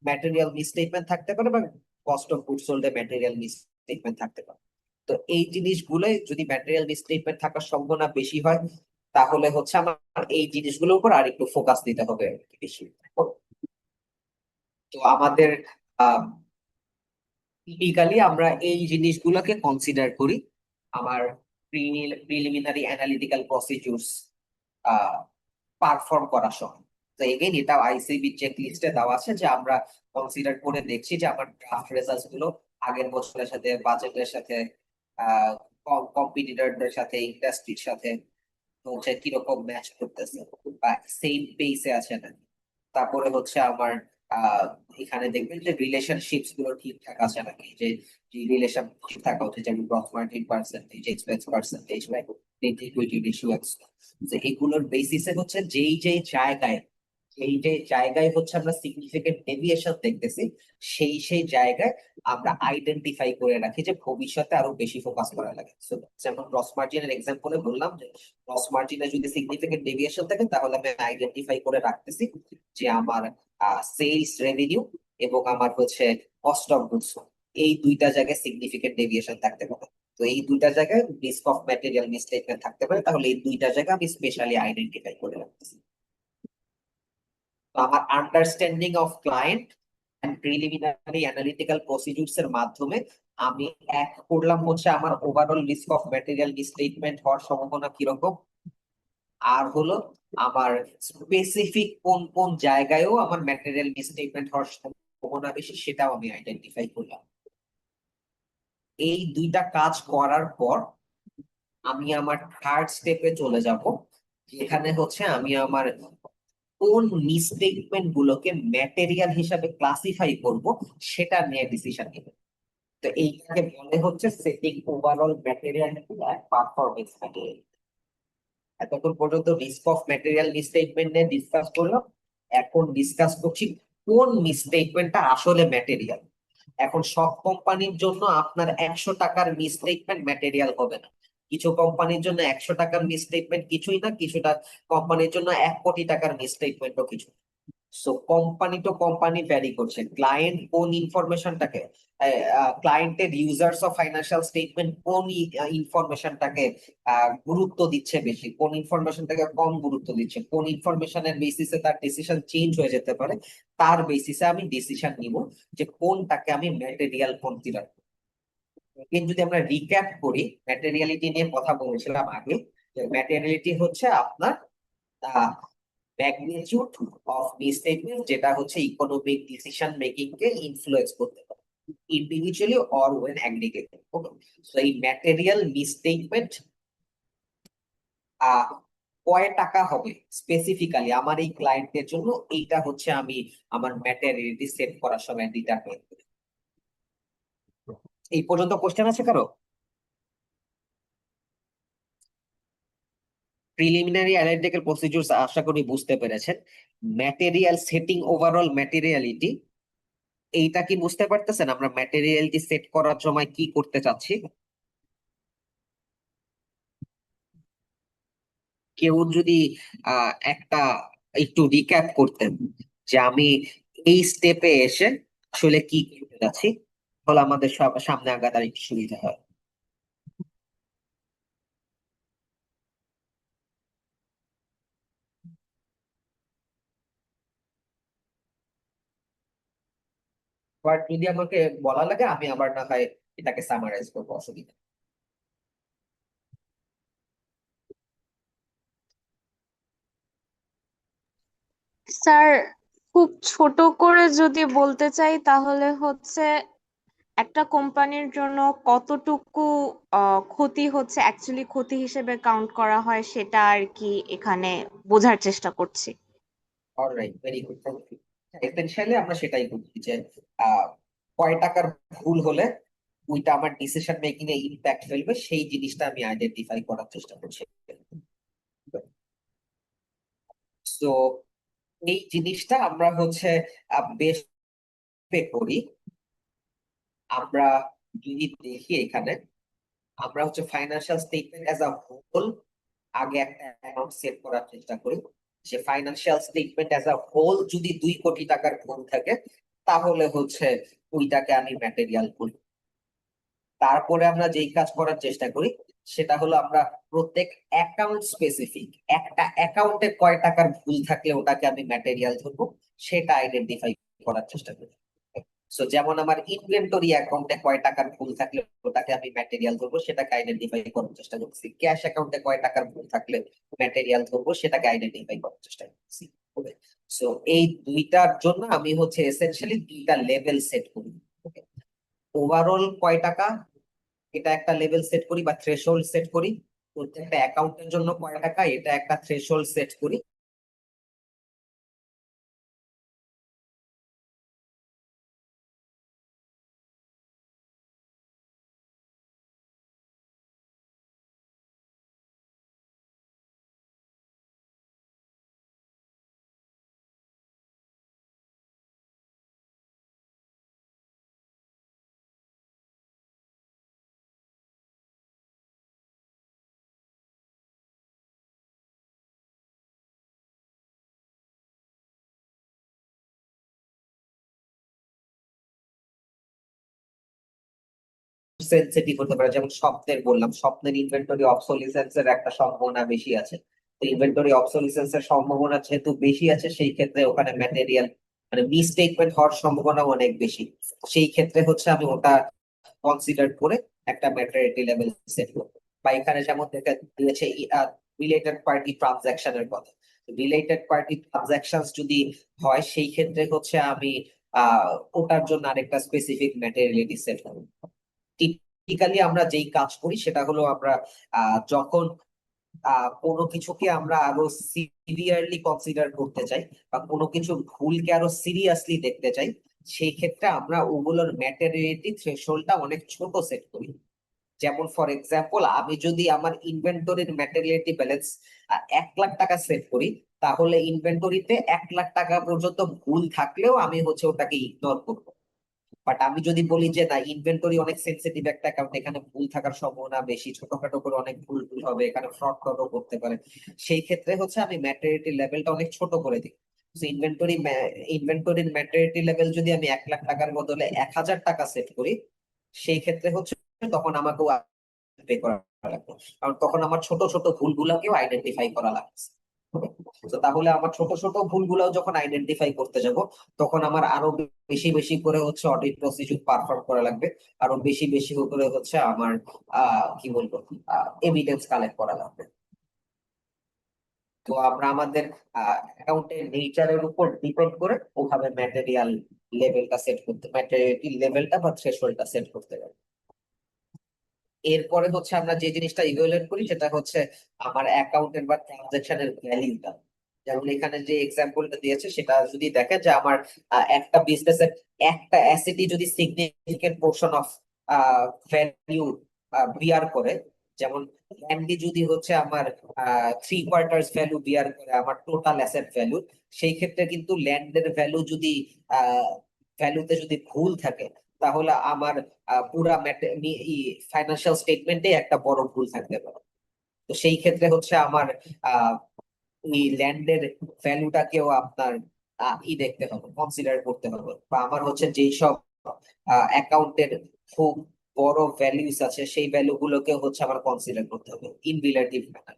ম্যাটেরিয়াল মিসস্টেটমেন্ট থাকতে পারে, বা cost of goods sold A material misstatement থাকতে পারে। তো এই জিনিসগুলো যদি ম্যাটেরিয়াল মিসস্টেটমেন্ট থাকার সম্ভাবনা বেশি হয়, তাহলে হচ্ছে আমার এই জিনিসগুলোর উপর আর একটু ফোকাস দিতে হবে আর কি বেশি। তো আমাদের টিপিক্যালি আমরা এই জিনিসগুলোকে কনসিডার করি আমার প্রিলিমিনারি অ্যানালিটিক্যাল প্রসিডিউরস পারফর্ম করার সময়। তো এগেইন এটা আইসিবি চেক লিস্টে দেওয়া আছে যে আমরা কনসিডার করে দেখছি যে আমার ড্রাফট রেজাল্টস গুলো আগের বছরের সাথে, বাজেটের সাথে, আহ কম্পিটিটরদের সাথে, ইন্ডাস্ট্রির সাথে হচ্ছে কিরকম ম্যাচ করতেছে বা সেম পেসে আছে না। তারপরে হচ্ছে আমার আহ এখানে দেখবেন যে রিলেশনশিপস গুলো ঠিকঠাক আছে নাকি, যে রিলেশনশিপ থাকা উচিত, যেমন gross margin percentage, expense percentage, right? Debt equity ratio, যে এগুলোর বেসিসে হচ্ছে যেই যে জায়গায় হচ্ছে আমরা সিগনিফিকেন্ট ডেভিয়েশন দেখতেছি, সেই জায়গায় আমরা আইডেন্টিফাই করে রাখি যে ভবিষ্যতে আরো বেশি ফোকাস করা লাগে। So, যেমন গ্রস মার্জিনের এক্সাম্পলে বললাম যে গ্রস মার্জিনে যদি সিগনিফিকেন্ট ডেভিয়েশন থাকে, তাহলে আমি আইডেন্টিফাই করে রাখতেছি যে আমার সেলস রেভিনিউ এবং আমার হচ্ছে কস্ট অফ গুডস, এই দুইটা জায়গায় সিগনিফিকেন্ট ডেভিয়েশন থাকতে পারে। তো এই দুইটা জায়গায় রিস্ক অফ ম্যাটেরিয়াল মিসস্টেটমেন্ট থাকতে পারে, তাহলে এই দুইটা জায়গা আমি স্পেশালি আইডেন্টিফাই করে রাখতেছি। তো আমার understanding of client and preliminary analytical procedures এর মাধ্যমে আমি এক করলাম হচ্ছে আমার overall risk of material misstatement হওয়ার সম্ভাবনা কিরকম, আর হলো আমার স্পেসিফিক কোন কোন জায়গায়ও আমার ম্যাটেরিয়াল মিসস্টেটমেন্ট হওয়ার সম্ভাবনা বেশি সেটাও আমি আইডেন্টিফাই করলাম। এই দুইটা কাজ করার পর আমি আমার থার্ড স্টেপে চলে যাব, যেখানে হচ্ছে আমি আমার কোন মিসস্টেটমেন্ট গুলোকে ম্যাটেরিয়াল হিসাবে ক্লাসিফাই করব সেটা নিয়ে ডিসিশন নিব। তো এইটাকে বলে হচ্ছে setting overall material and performance material. এতক্ষণ পর্যন্ত রিস্ক অফ ম্যাটেরিয়াল মিসস্টেটমেন্ট নিয়ে ডিসকাস করলাম, এখন ডিসকাস করছি কোন মিসস্টেটমেন্টটা আসলে ম্যাটেরিয়াল। এখন সব কোম্পানির জন্য আপনার 100 টাকার মিসস্টেটমেন্ট ম্যাটেরিয়াল হবে না। কিছু কোম্পানির জন্য 100 টাকার মিসস্টেটমেন্ট কিছুই না, কিছুটা কোম্পানির জন্য 1 কোটি টাকার মিসস্টেটমেন্টও কিছু। So company to company vary করছে ক্লায়েন্ট কোন ইনফরমেশনটাকে, ক্লায়েন্টের ইউজার্স অফ ফাইন্যান্সিয়াল স্টেটমেন্ট কোন ইনফরমেশনটাকে গুরুত্ব দিচ্ছে বেশি, কোন ইনফরমেশনটাকে কম গুরুত্ব দিচ্ছে, কোন ইনফরমেশনের বেসিসে তার ডিসিশন চেঞ্জ হয়ে যেতে পারে, তার বেসিসে আমি ডিসিশন নিব যে কোনটাকে আমি ম্যাটেরিয়াল কনসিডার। যদি আমরা রিক্যাপ করি, ম্যাটেরিয়ালিটি নিয়ে কথা বলেছিলাম আগে, ম্যাটেরিয়ালিটি হচ্ছে আপনার ম্যাগনিটিউড অফ মিসস্টেটমেন্ট, যেটা হচ্ছে ইকোনমিক ডিসিশন মেকিং কে ইনফ্লুয়েন্স করতে পারে individually or when aggregated. Okay, so এই ম্যাটেরিয়াল মিসস্টেটমেন্ট কয় টাকা হবে স্পেসিফিক্যালি আমার এই ক্লায়েন্টের জন্য, এইটা হচ্ছে আমি আমার ম্যাটেরিয়ালিটি সেট করার সময় ডিটারমাইন করি। এই পর্যন্ত কোশ্চেন আছে কারো? প্রিলিমিনারি অ্যানালিটিক্যাল প্রসিডিউরস আশা করি বুঝতে পেরেছেন। ম্যাটেরিয়াল সেটিং ওভারঅল ম্যাটেরিয়ালিটি, এইটা কি বুঝতে পারতেছেন আমরা ম্যাটেরিয়ালিটি সেট করার সময় কি করতে চাচ্ছি? কেউ যদি একটা একটু রিক্যাপ করতেন যে আমি এই স্টেপে এসে আসলে কি করতে যাচ্ছি, তাহলে আমাদের সব সামনে আগাতে একটু সুবিধা হয়। বাট যদি আমাকে বলা লাগে আমি আবার না হয় এটাকে সামারাইজ করবো, অসুবিধা নেই। স্যার, খুব ছোট করে যদি বলতে চাই তাহলে হচ্ছে একটা কোম্পানির জন্য কতটুকু ক্ষতি হচ্ছে অ্যাকচুয়ালি ক্ষতি হিসেবে কাউন্ট করা হয় সেটা আর কি এখানে বোঝার চেষ্টা করছি। Alright, very good, thank you. Essentially আমরা সেটাই বুঝি যে আহ, কয় টাকার ভুল হলে ওইটা আমার ডিসিশন মেকিং এ ইম্প্যাক্ট ফেলবে, সেই জিনিসটা আমি আইডেন্টিফাই করার চেষ্টা করছি। তো এই জিনিসটা আমরা হচ্ছে বেশ করি। আমরা যদি দেখি এখানে, আমরা হচ্ছে financial statement as a whole আগে একটা অ্যামাউন্ট সেট করার চেষ্টা করি। যে financial statement as a whole যদি 2 কোটি টাকার ভুল থাকে, তাহলে হচ্ছে ওইটাকে আমি ম্যাটেরিয়াল করি। তারপরে আমরা যেই কাজ করার চেষ্টা করি সেটা হলো আমরা প্রত্যেক অ্যাকাউন্ট স্পেসিফিক, একটা অ্যাকাউন্টে কয় টাকার ভুল থাকলে ওটাকে আমি ম্যাটেরিয়াল ধরবো সেটা আইডেন্টিফাই করার চেষ্টা করি। সো যেমন আমার ইনভেন্টরি অ্যাকাউন্টে কয় টাকার ভুল থাকলে ওটাকে আমি ম্যাটেরিয়াল ধরবো সেটাকে আইডেন্টিফাই করার চেষ্টা করছি, ক্যাশ অ্যাকাউন্টে কয় টাকার ভুল থাকলে ম্যাটেরিয়াল ধরবো সেটাকে আইডেন্টিফাই করার চেষ্টা করছি। ওকে, সো এই দুইটার জন্য আমি হচ্ছে এসেনশিয়ালি দুইটা লেভেল সেট করি। ওভারঅল কয় টাকা, এটা একটা লেভেল সেট করি বা থ্রেশহোল্ড সেট করি। প্রত্যেকটা অ্যাকাউন্টের জন্য কয় টাকা, এটা একটা থ্রেশহোল্ড সেট করি। সেনসিটিভ হতে পারে, যেমন স্বপ্নের বললাম, স্বপ্নের ইনভেন্টরি অবসোলিসেন্স এর একটা সম্ভাবনা বেশি আছে। তো ইনভেন্টরি অবসোলিসেন্স এর সম্ভাবনা যেহেতু বেশি আছে, সেই ক্ষেত্রে ওখানে ম্যাটেরিয়াল মানে মিসস্টেটমেন্ট হওয়ার সম্ভাবনা অনেক বেশি। সেই ক্ষেত্রে হচ্ছে আমি ওটা কনসিডার করে একটা ম্যাটেরিয়ালিটি লেভেল সেট করবো। বা এখানে যেমন দেখা দিয়েছে রিলেটেড পার্টি ট্রানজাকশনের কথা, রিলেটেড পার্টি ট্রানজাকশন যদি হয় সেই ক্ষেত্রে হচ্ছে আমি ওটার জন্য আরেকটা স্পেসিফিক ম্যাটেরিয়ালিটি সেট করবো। টিপিক্যালি আমরা যেই কাজ করি সেটা হলো আমরা যখন কোনো কিছুকে আমরা আরো সিভিয়ারলি কনসিডার করতে চাই বা কোনো কিছুর ভুলকে আরো সিরিয়াসলি দেখতে চাই, সেই ক্ষেত্রে আমরা ওগুলোর ম্যাটেরিয়ালিটি থ্রেশহোল্ডটা অনেক ছোট সেট করি। যেমন ফর এক্সাম্পল, আমি যদি আমার ইনভেন্টরির ম্যাটেরিয়ালিটি ব্যালেন্স 1 লাখ টাকা সেট করি, তাহলে ইনভেন্টরিতে 1 লাখ টাকা পর্যন্ত ভুল থাকলেও আমি হচ্ছে ওটাকে ইগনোর করবো। বাট আমি যদি বলি যে না, ইনভেন্টরি অনেক সেনসিটিভ একটা অ্যাকাউন্ট, এখানে ভুল থাকার সম্ভাবনা বেশি, ছোটখাটো করে অনেক ভুল ভুল হবে, এখানে ফ্রড ট্রডও করতে পারে, সেই ক্ষেত্রে হচ্ছে আমি ম্যাটেরিয়ালিটি লেভেলটা অনেক ছোট করে দিই। ইনভেন্টরির ম্যাটেরিয়ালিটি লেভেল যদি আমি 1 লাখ টাকার বদলে 1,000 টাকা সেট করি, সেই ক্ষেত্রে হচ্ছে তখন আমাকেও পে করা লাগবে, কারণ তখন আমার ছোট ছোট ভুলগুলোকেও আইডেন্টিফাই করা লাগছে। তো তাহলে আমার ছোট ছোট ভুলগুলো যখন আইডেন্টিফাই করতে যাব, তখন আমার আরো বেশি বেশি করে হচ্ছে অডিট প্রসিডিউর পারফর্ম করা লাগবে, আরো বেশি বেশি করে হচ্ছে আমার কি বলবো এভিডেন্স কালেক্ট করা লাগবে। তো আমরা আমাদের অ্যাকাউন্টের নেচারের উপর ডিপেন্ড করে ওভাবে ম্যাটেরিয়াল লেভেলটা সেট করতে, ম্যাটেরিয়ালিটি লেভেলটা বা থ্রেশহোল্ডটা সেট করতে পারি। এরপরে হচ্ছে আমরা যে জিনিসটা ইভালুয়েট করি সেটা হচ্ছে আমার অ্যাকাউন্টের বা ট্রানজাকশনের ভ্যালিউটা। যেমন এখানে যে এক্সাম্পলটা দিয়েছে সেটা যদি দেখেন যে আমার একটা বিজনেসের একটা অ্যাসেটই যদি সিগনিফিকেন্ট পোর্শন অফ ভ্যালু বিয়ার করে, যেমন ল্যান্ডি যদি হচ্ছে আমার 3/4 ভ্যালু বিয়ার করে আমার টোটাল অ্যাসেট ভ্যালু, সেই ক্ষেত্রে কিন্তু ল্যান্ডের ভ্যালু যদি ভ্যালুতে যদি ভুল থাকে, তাহলে আমার পুরা ফাইন্যান্সিয়াল স্টেটমেন্টে একটা বড় ভুল থাকতে পারে। তো সেই ক্ষেত্রে হচ্ছে আমার এই ল্যান্ডের ভ্যালুটাকেও আপনার দেখতে হবে, কনসিডার করতে হবে। বা আমার হচ্ছে যেই সব অ্যাকাউন্টের খুব বড় ভ্যালুস আছে সেই ভ্যালু গুলোকে হচ্ছে আমার কনসিডার করতে হবে in relative manner.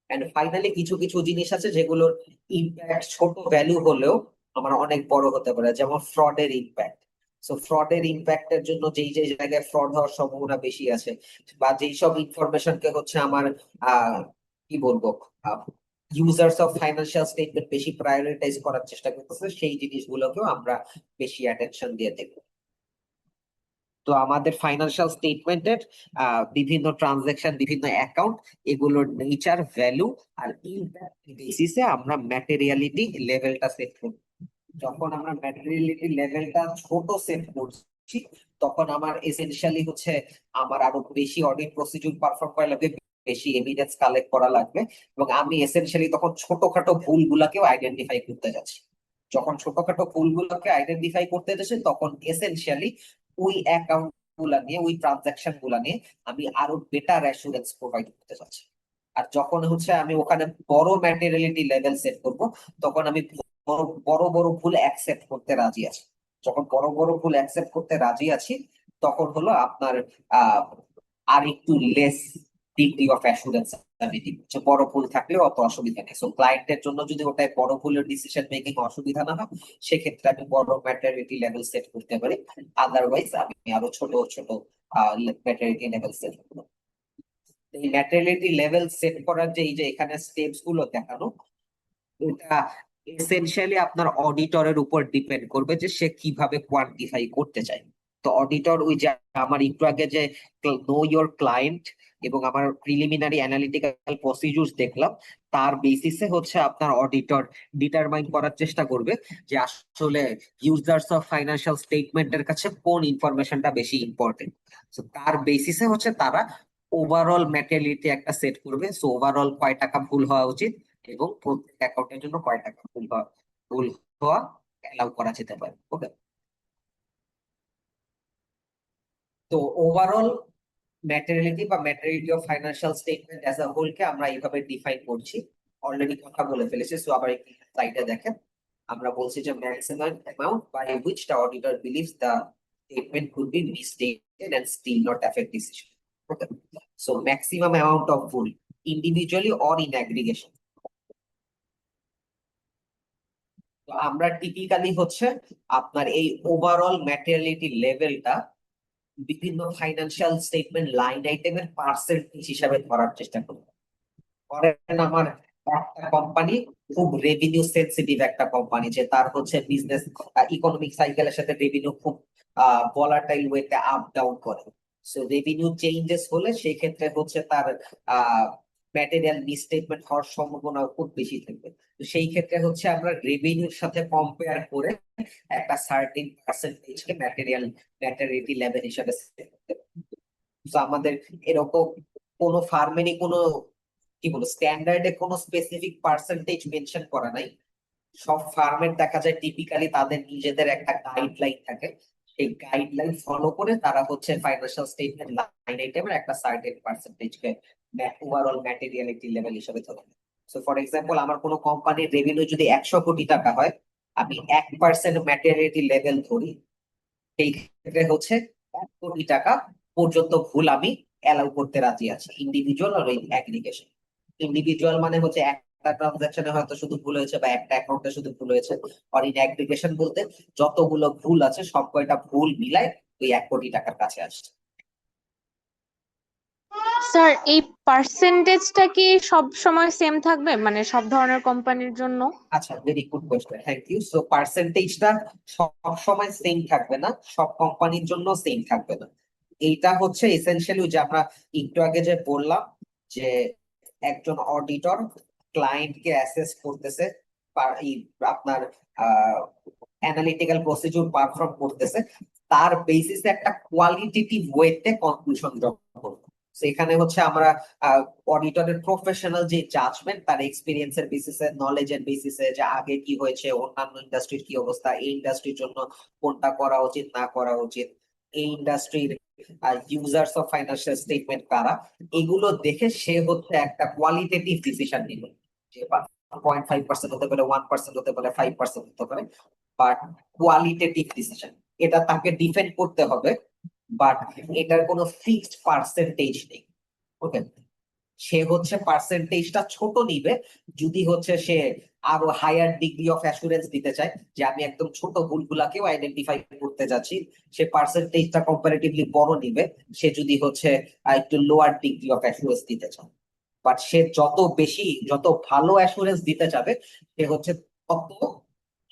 And finally কিছু কিছু জিনিস আছে যেগুলোর ইম্প্যাক্ট ছোট ভ্যালু হলেও আমার অনেক বড় হতে পারে, যেমন ফ্রডের ইম্প্যাক্ট। সো ফ্রডের ইম্প্যাক্টের জন্য যেই যেই জায়গায় ফ্রড হওয়ার সম্ভাবনা বেশি আছে, বা যেই সব ইনফরমেশনকে হচ্ছে আমার কি বলবো ইউজার্স অফ ফাইন্যান্সিয়াল স্টেটমেন্ট বেশি প্রায়োরিটাইজ করার চেষ্টা করতেছে, সেই জিনিসগুলোকেও আমরা বেশি অ্যাটেনশন দিয়ে দেখবো। তো আমাদের ফাইন্যান্সিয়াল স্টেটমেন্টের বিভিন্ন ট্রানজাকশন, বিভিন্ন অ্যাকাউন্ট, এগুলোর নেচার, ভ্যালু আর ইম্প্যাক্ট বেসিসে আমরা ম্যাটেরিয়ালিটি লেভেলটা সেট করব। যখন আমরা ম্যাটেরিয়ালিটি লেভেলটা ছোট সেট করছি, তখন আমার এসেনশিয়ালি হচ্ছে আমার আরো বেশি অডিট প্রসিডিউর পারফর্ম করা লাগবে, বেশি এভিডেন্স কালেক্ট করা লাগবে, এবং আমি এসেনশিয়ালি তখন ছোটখাটো ভুলগুলাকেও আইডেন্টিফাই করতে যাচ্ছি। যখন ছোটখাটো ভুলগুলোকে আইডেন্টিফাই করতে যাচ্ছি, তখন এসেনশিয়ালি ওই অ্যাকাউন্ট গুলা নিয়ে, ওই ট্রানজাকশন গুলা নিয়ে আমি আরো বেটার অ্যাসুরেন্স প্রোভাইড করতে চাচ্ছি। আর যখন হচ্ছে আমি ওখানে বড় ম্যাটেরিয়ালিটি লেভেল সেট করব, তখন আমি বড় বড় ভুল অ্যাকসেপ্ট করতে রাজি আছি। যখন বড় বড় ভুল অ্যাকসেপ্ট করতে রাজি আছি, তখন হলো আপনার আর একটু লেস ডিগ্রি অফ অ্যাসুরেন্স আমি দিব, যে বড় ভুল থাকলেও অত অসুবিধা নেই। সো ক্লায়েন্টের জন্য যদি ওটাই বড় ভুলের ডিসিশন মেকিং অসুবিধা না হয়, সেক্ষেত্রে আমি বড় ম্যাটেরিয়ালিটি লেভেল সেট করতে পারি। আদারওয়াইজ আমি আরো ছোট ছোট ম্যাটেরিয়ালিটি লেভেল সেট করবো। এই ম্যাটেরিয়ালিটি লেভেল সেট করার যে এই যে এখানে স্টেপস গুলো দেখানো, এটা এসেনশিয়ালি আপনার অডিটরের উপর ডিপেন্ড করবে যে সে কিভাবে কোয়ান্টিফাই করতে চায়। তো অডিটর ওই যে আমার একটু আগে যে নো ইওর ক্লায়েন্ট এবং আমার প্রিলিমিনারি অ্যানালিটিক্যাল প্রসিডিউরস দেখলাম, তার বেসিসে হচ্ছে আপনার অডিটর ডিটারমাইন করার চেষ্টা করবে যে আসলে ইউজার্স অফ ফাইন্যান্সিয়াল স্টেটমেন্টের কাছে কোন ইনফরমেশনটা বেশি ইম্পর্টেন্ট। তো তার বেসিসে হচ্ছে তারা ওভারঅল ম্যাটেরিয়ালিটি একটা সেট করবে। সো ওভারঅল কয় টাকা ভুল হওয়া উচিত এবং প্রত্যেক অ্যাকাউন্টের জন্য কয় টাকা ভুল হওয়া অ্যালাউ করা যেতে পারে। ওকে, তো ওভারঅল ম্যাটেরিয়ালিটি বা materiality of financial statement as a whole কে আমরা এইভাবে ডিফাইন করছি। অলরেডি কথা বলে ফেলেছি, সো আবার একটু স্লাইডে দেখেন। আমরা বলছি যে maximum amount by which the auditor believes the statement could be misstated and still not affect decision. Okay, so maximum amount of ভুল, ইন্ডিভিজুয়ালি অর ইন অ্যাগ্রিগেশন। তো আমরা টিপিক্যালি হচ্ছে আপনার এই ওভারঅল ম্যাটেরিয়ালিটি লেভেলটা বিভিন্ন ফাইন্যান্সিয়াল স্টেটমেন্ট লাইন আইটেমের percentage হিসাবে ধরার চেষ্টা করি। ধরেন আমার একটা কোম্পানি খুব রেভিনিউ সেনসিটিভ একটা কোম্পানি, যে তার হচ্ছে বিজনেস ইকোনমিক সাইকেলের সাথে রেভিনিউ খুব ভলাটাইল ওয়েতে আপ ডাউন করে। সো রেভিনিউ চেঞ্জেস হলে সেই ক্ষেত্রে হচ্ছে তার ম্যাটেরিয়াল মিসস্টেটমেন্ট হওয়ার সম্ভাবনা খুব বেশি থাকবে। তো সেই ক্ষেত্রে হচ্ছে আমরা রেভিনিউর সাথে কম্পেয়ার করে একটা সার্টেন পার্সেন্টেজকে ম্যাটেরিয়ালিটি লেভেল হিসাবে set করতে পারি। তো আমাদের এরকম কোনো ফার্মেরই কোনো কি বলবো স্ট্যান্ডার্ডে কোনো স্পেসিফিক পার্সেন্টেজ মেনশন করা নাই। সব ফার্মের দেখা যায় টিপিক্যালি তাদের নিজেদের একটা গাইডলাইন থাকে, সেই গাইডলাইন ফলো করে তারা হচ্ছে ফাইন্যান্সিয়াল স্টেটমেন্ট লাইন আইটেমের একটা সার্টেন পার্সেন্টেজকে ওভারঅল ম্যাটেরিয়ালিটি লেভেল হিসেবে ধরে নেয়। সো ফর এক্সাম্পল আমার কোনো কোম্পানির রেভিনিউ যদি 100 কোটি টাকা হয়, আমি 1% ম্যাটেরিয়ালিটি লেভেল ধরি, সেই ক্ষেত্রে হচ্ছে 1 কোটি টাকা পর্যন্ত ভুল আমি অ্যালাউ করতে রাজি আছি, ইন্ডিভিজুয়াল আর অ্যাগ্রিগেশন। ইন্ডিভিজুয়াল মানে হচ্ছে একটা ট্রানজাকশনে হয়তো শুধু ভুল হয়েছে বা একটা অ্যাকাউন্টে শুধু ভুল হয়েছে, আর ইন অ্যাগ্রিগেশন বলতে যতগুলো ভুল আছে সব কয়টা ভুল মিলায় ওই 1 কোটি টাকার কাছে আসছে। স্যার এই পার্সেন্টেজটা কি সব সময় সেম থাকবে, মানে সব ধরনের কোম্পানির জন্য? আচ্ছা, very good question, thank you. So পার্সেন্টেজটা সব সময় সেম থাকবে না, সব কোম্পানির জন্য সেম থাকবে না। এইটা হচ্ছে এসেনশিয়ালি যে আমরা একটু আগে যে বললাম যে একজন অডিটর ক্লায়েন্টকে অ্যাসেস করতেছে, আপনার অ্যানালিটিক্যাল প্রসিডিউর পারফর্ম করতেছে, তার বেসিসে একটা কোয়ালিটেটিভ ওয়েতে কনক্লুশন ড্র করবে। সেখানে হচ্ছে আমরা অডিটরের প্রফেশনাল যে জাজমেন্ট, তার এক্সপিরিয়েন্সের বেসিসে, নলেজের বেসিসে, যে আগে কি হয়েছে, অন্যান্য ইন্ডাস্ট্রির কি অবস্থা, এই ইন্ডাস্ট্রির জন্য কোনটা করা উচিত না করা উচিত, এই ইন্ডাস্ট্রির ইউজার্স অফ ফাইন্যান্সিয়াল স্টেটমেন্ট কারা, এগুলো দেখে সে হচ্ছে একটা কোয়ালিটেটিভ ডিসিশন নিল যে 0.5% হতে পারে, 1% হতে পারে, 5% হতে পারে, বাট কোয়ালিটেটিভ ডিসিশন। এটা তাকে ডিফেন্ড করতে হবে, বাট এটার কোনো ফিক্সড পার্সেন্টেজ নেই। ওকে, সে হচ্ছে পার্সেন্টেজটা ছোট নিবে যদি হচ্ছে সে আরো হায়ার ডিগ্রি অফ অ্যাসুরেন্স দিতে চায়, যে আমি একদম ছোট ভুলগুলাকেও আইডেন্টিফাই করতে যাচ্ছি, সে পার্সেন্টেজটা কম্পারেটিভলি বড় নিবে সে যদি হচ্ছে একটু লোয়ার ডিগ্রি অফ অ্যাসুরেন্স দিতে চায়। বাট সে যত বেশি, যত ভালো অ্যাসুরেন্স দিতে যাবে, সে হচ্ছে তত